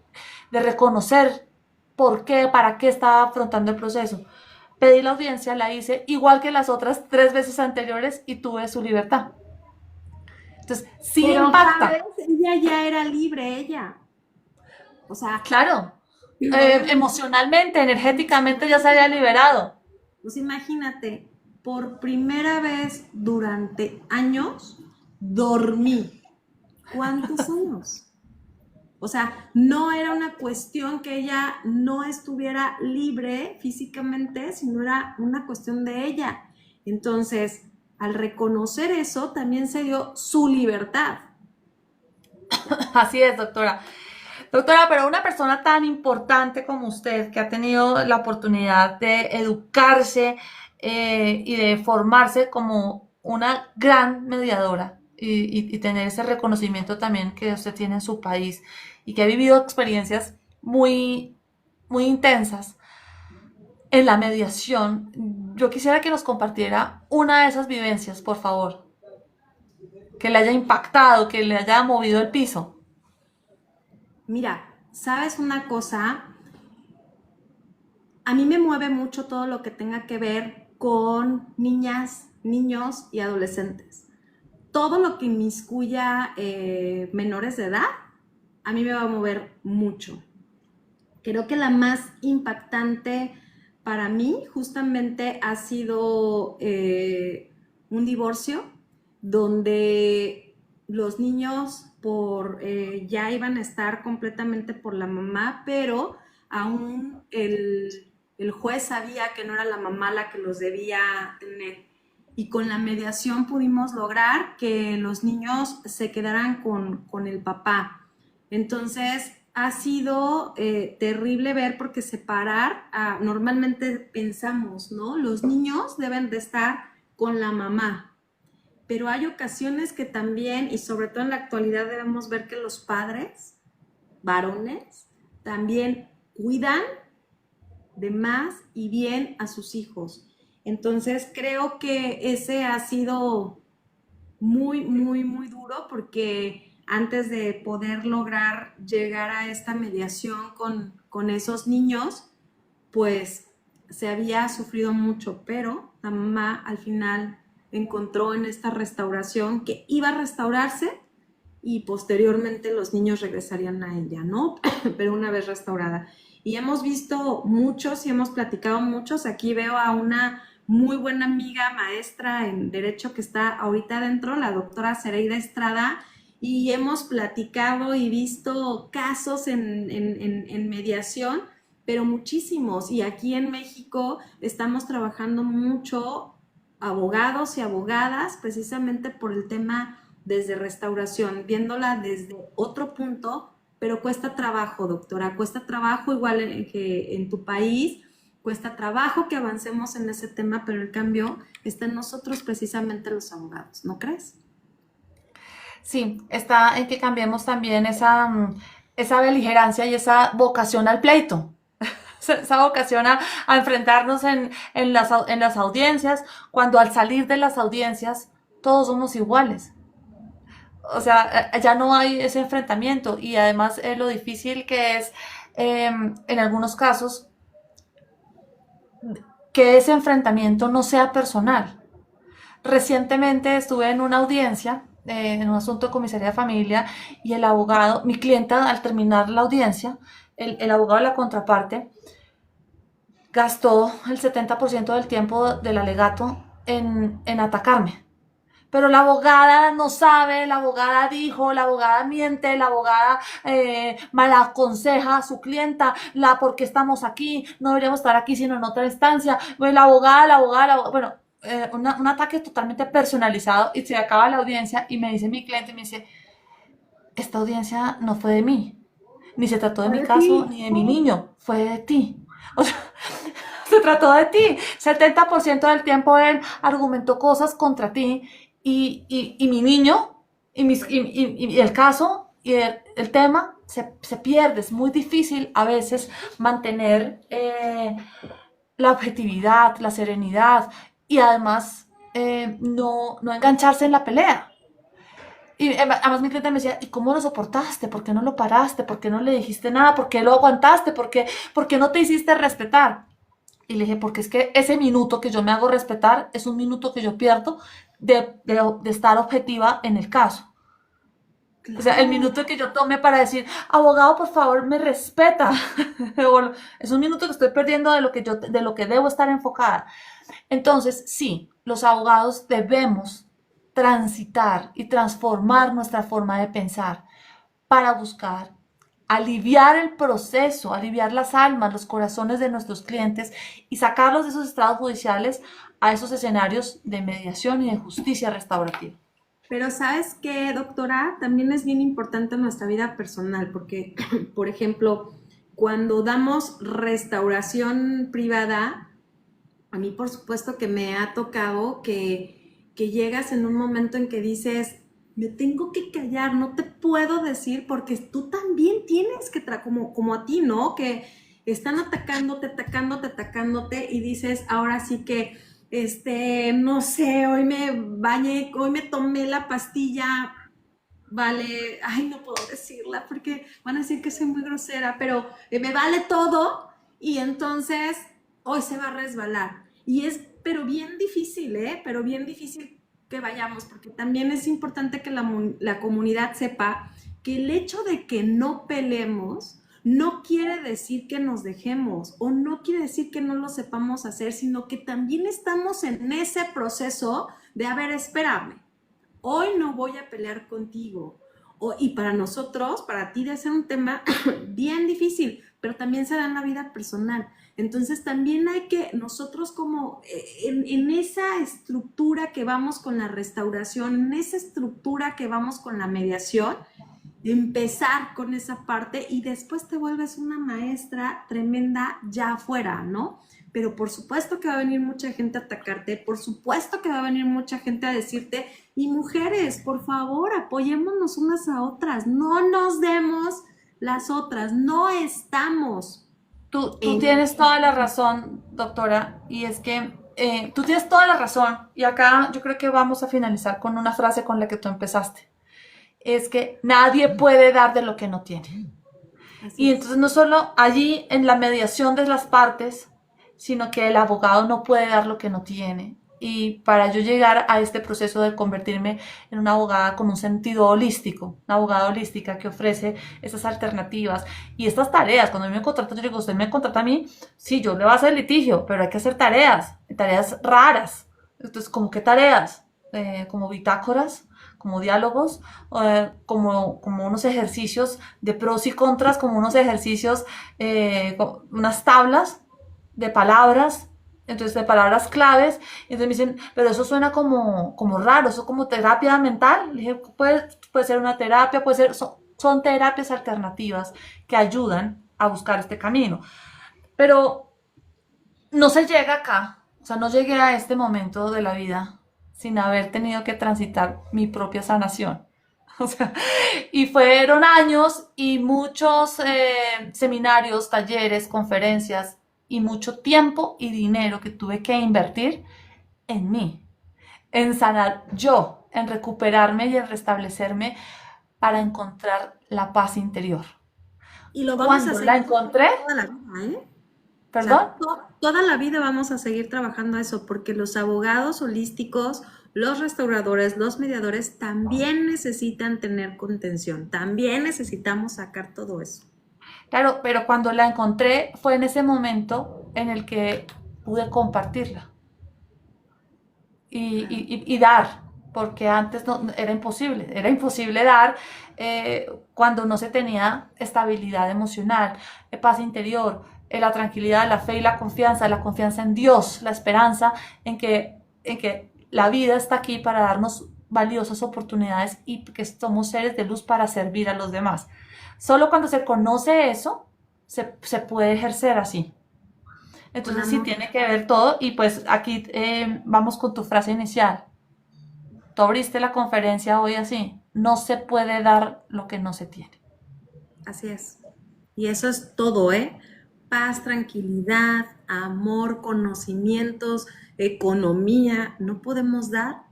reconocer por qué, para qué estaba afrontando el proceso. Pedí la audiencia, la hice igual que las otras 3 veces anteriores y tuve su libertad. Entonces, sí pero, ¿sabes? impacta, Ella ya era libre, ella. O sea, claro. obviamente, Emocionalmente, energéticamente ya se había emocionalmente. liberado. Pues imagínate, por primera vez durante años dormí. ¿Cuántos años? O sea, no era una cuestión que ella no estuviera libre físicamente, sino era una cuestión de ella. Entonces, al reconocer eso, también se dio su libertad. Así es, doctora. Doctora, pero una persona tan importante como usted, que ha tenido la oportunidad de educarse y de formarse como una gran mediadora y tener ese reconocimiento también que usted tiene en su país y que ha vivido experiencias muy, muy intensas en la mediación, yo quisiera que nos compartiera una de esas vivencias, por favor, que le haya impactado, que le haya movido el piso. Mira, ¿sabes una cosa? A mí me mueve mucho todo lo que tenga que ver con niñas, niños y adolescentes. Todo lo que inmiscuya menores de edad, a mí me va a mover mucho. Creo que la más impactante para mí justamente ha sido un divorcio donde los niños ya iban a estar completamente por la mamá, pero aún el juez sabía que no era la mamá la que los debía tener. Y con la mediación pudimos lograr que los niños se quedaran con el papá. Entonces, ha sido terrible ver porque separar, normalmente pensamos, ¿no? Los niños deben de estar con la mamá, pero hay ocasiones que también, y sobre todo en la actualidad, debemos ver que los padres, varones, también cuidan de más y bien a sus hijos. Entonces, creo que ese ha sido muy, muy, muy duro porque antes de poder lograr llegar a esta mediación con esos niños, pues se había sufrido mucho, pero la mamá al final encontró en esta restauración que iba a restaurarse y posteriormente los niños regresarían a ella, ¿no? Pero una vez restaurada. Y hemos visto muchos y hemos platicado muchos. Aquí veo a una muy buena amiga maestra en Derecho que está ahorita adentro, la doctora Zereida Estrada, y hemos platicado y visto casos en mediación, pero muchísimos. Y aquí en México estamos trabajando mucho abogados y abogadas precisamente por el tema desde restauración, viéndola desde otro punto, pero cuesta trabajo, doctora, cuesta trabajo igual que en tu país, cuesta trabajo que avancemos en ese tema, pero el cambio está en nosotros precisamente los abogados, ¿no crees? Sí, está en que cambiemos también esa beligerancia y esa vocación al pleito, esa vocación a enfrentarnos en las audiencias, cuando al salir de las audiencias todos somos iguales. O sea, ya no hay ese enfrentamiento y además lo difícil que es en algunos casos que ese enfrentamiento no sea personal. Recientemente estuve en una audiencia, en un asunto de comisaría de familia, y el abogado, mi clienta, al terminar la audiencia, el abogado de la contraparte gastó el 70% del tiempo del alegato en atacarme. Pero la abogada no sabe, la abogada dijo, la abogada miente, la abogada malaconseja a su clienta, por qué estamos aquí, no deberíamos estar aquí sino en otra instancia. Bueno, bueno, un ataque totalmente personalizado y se acaba la audiencia y me dice mi cliente, me dice, esta audiencia no fue de mí, ni se trató de mi Para caso, ti. ni de mi niño, fue de ti. O sea, se trató de ti. 70% del tiempo él argumentó cosas contra ti y mi niño y el caso y el tema se pierde. Es muy difícil a veces mantener la objetividad, la serenidad y además no engancharse en la pelea. Y además mi cliente me decía, ¿y cómo lo soportaste? ¿Por qué no lo paraste? ¿Por qué no le dijiste nada? ¿Por qué lo aguantaste? ¿Por qué no te hiciste respetar? Y le dije, porque es que ese minuto que yo me hago respetar es un minuto que yo pierdo de estar objetiva en el caso. O sea, el Claro. minuto que yo tome para decir, abogado, por favor, me respeta. Es un minuto que estoy perdiendo de lo que debo estar enfocada. Entonces, sí, los abogados debemos transitar y transformar nuestra forma de pensar para buscar aliviar el proceso, aliviar las almas, los corazones de nuestros clientes y sacarlos de esos estados judiciales a esos escenarios de mediación y de justicia restaurativa. Pero ¿sabes qué, doctora? También es bien importante en nuestra vida personal, porque, por ejemplo, cuando damos restauración privada, a mí por supuesto que me ha tocado que llegas en un momento en que dices, me tengo que callar, no te puedo decir, porque tú también tienes que, como a ti, ¿no? Que están atacándote, atacándote, atacándote y dices, ahora sí que no sé, hoy me bañé, hoy me tomé la pastilla, vale, ay, no puedo decirla porque van a decir que soy muy grosera, pero me vale todo y entonces hoy se va a resbalar. Y es, pero bien difícil, ¿eh? Pero bien difícil que vayamos, porque también es importante que la comunidad sepa que el hecho de que no peleemos no quiere decir que nos dejemos o no quiere decir que no lo sepamos hacer, sino que también estamos en ese proceso de, a ver, espérame, hoy no voy a pelear contigo. Y para nosotros, para ti debe ser un tema bien difícil, pero también se da en la vida personal. Entonces también hay que nosotros como en esa estructura que vamos con la restauración, en esa estructura que vamos con la mediación, empezar con esa parte y después te vuelves una maestra tremenda ya afuera, ¿no? Pero por supuesto que va a venir mucha gente a atacarte, por supuesto que va a venir mucha gente a decirte, y mujeres, por favor, apoyémonos unas a otras, no nos demos las otras, no estamos Tú en... tienes toda la razón, doctora, y es que tú tienes toda la razón, y acá yo creo que vamos a finalizar con una frase con la que tú empezaste, es que nadie puede dar de lo que no tiene. Así Y es. entonces no solo allí en la mediación de las partes, sino que el abogado no puede dar lo que no tiene. Y para yo llegar a este proceso de convertirme en una abogada con un sentido holístico, una abogada holística que ofrece esas alternativas y estas tareas, cuando a mí me contratan, yo digo, usted me contrata a mí, sí, yo le voy a hacer litigio, pero hay que hacer tareas raras. Entonces, ¿cómo qué tareas? Como bitácoras, como diálogos, como unos ejercicios de pros y contras, como unos ejercicios, unas tablas de palabras, entonces de palabras claves, y entonces me dicen, pero eso suena como raro, eso como terapia mental. Le dije, puede ser una terapia, son terapias alternativas que ayudan a buscar este camino. Pero no se llega acá, o sea, no llegué a este momento de la vida sin haber tenido que transitar mi propia sanación. O sea, y fueron años y muchos seminarios, talleres, conferencias y mucho tiempo y dinero que tuve que invertir en mí, en sanar yo, en recuperarme y en restablecerme para encontrar la paz interior. Y lo vamos a Cuando la seguir encontré, toda la vida, ¿eh? O perdón, sea, toda la vida vamos a seguir trabajando eso, porque los abogados holísticos, los restauradores, los mediadores también necesitan tener contención, también necesitamos sacar todo eso. claro, pero cuando la encontré fue en ese momento en el que pude compartirla Claro. y dar, porque antes no, era imposible dar cuando no se tenía estabilidad emocional, paz interior, la tranquilidad, la fe y la confianza en Dios, la esperanza en que la vida está aquí para darnos valiosas oportunidades y que somos seres de luz para servir a los demás. Solo cuando se conoce eso, se puede ejercer así. Con Entonces sí amor. tiene que ver todo y pues aquí vamos con tu frase inicial. Tú abriste la conferencia hoy así. no se puede dar lo que no se tiene. Así es. Y eso es todo, ¿eh? Paz, tranquilidad, amor, conocimientos, economía. No podemos dar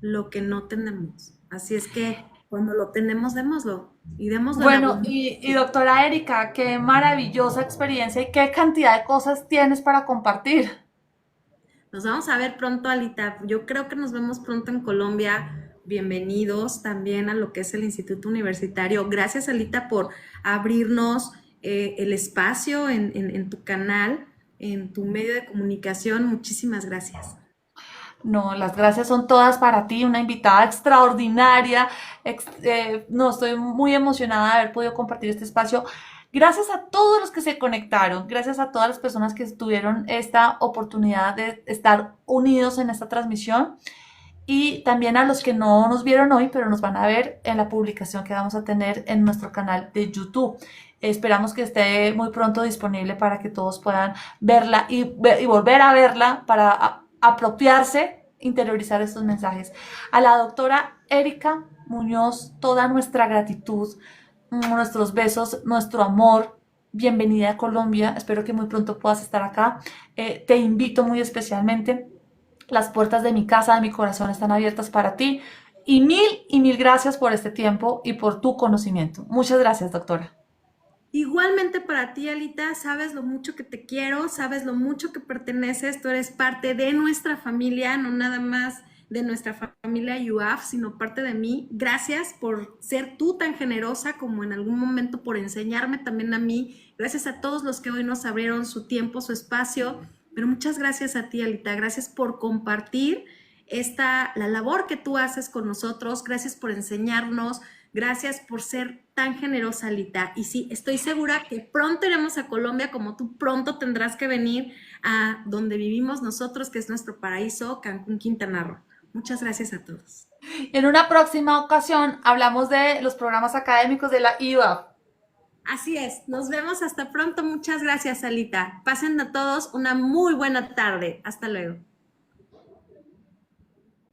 lo que no tenemos. Así es que cuando lo tenemos, démoslo. Y démoslo en Bueno, abundancia. y doctora Erika, qué maravillosa experiencia y qué cantidad de cosas tienes para compartir. Nos vamos a ver pronto, Alita. Yo creo que nos vemos pronto en Colombia. Bienvenidos también a lo que es el Instituto Universitario. Gracias, Alita, por abrirnos el espacio en tu canal, en tu medio de comunicación. Muchísimas gracias. No, las gracias son todas para ti, una invitada extraordinaria. No, estoy muy emocionada de haber podido compartir este espacio. Gracias a todos los que se conectaron, gracias a todas las personas que tuvieron esta oportunidad de estar unidos en esta transmisión y también a los que no nos vieron hoy, pero nos van a ver en la publicación que vamos a tener en nuestro canal de YouTube. Esperamos que esté muy pronto disponible para que todos puedan verla y volver a verla para apropiarse, interiorizar estos mensajes. A la doctora Erika Muñoz, toda nuestra gratitud, nuestros besos, nuestro amor. Bienvenida a Colombia. Espero que muy pronto puedas estar acá. Te invito muy especialmente. Las puertas de mi casa, de mi corazón están abiertas para ti. Y mil gracias por este tiempo y por tu conocimiento. Muchas gracias, doctora. Igualmente para ti, Alita, sabes lo mucho que te quiero, sabes lo mucho que perteneces, tú eres parte de nuestra familia, no nada más de nuestra familia UAF, sino parte de mí. Gracias por ser tú tan generosa como en algún momento por enseñarme también a mí. Gracias a todos los que hoy nos abrieron su tiempo, su espacio, pero muchas gracias a ti, Alita. Gracias por compartir la labor que tú haces con nosotros. Gracias por enseñarnos. Gracias por ser tan generosa, Alita. Y sí, estoy segura que pronto iremos a Colombia, como tú pronto tendrás que venir a donde vivimos nosotros, que es nuestro paraíso, Cancún, Quintana Roo. Muchas gracias a todos. En una próxima ocasión hablamos de los programas académicos de la IVA. Así es, nos vemos hasta pronto. Muchas gracias, Alita. Pasen a todos una muy buena tarde. Hasta luego.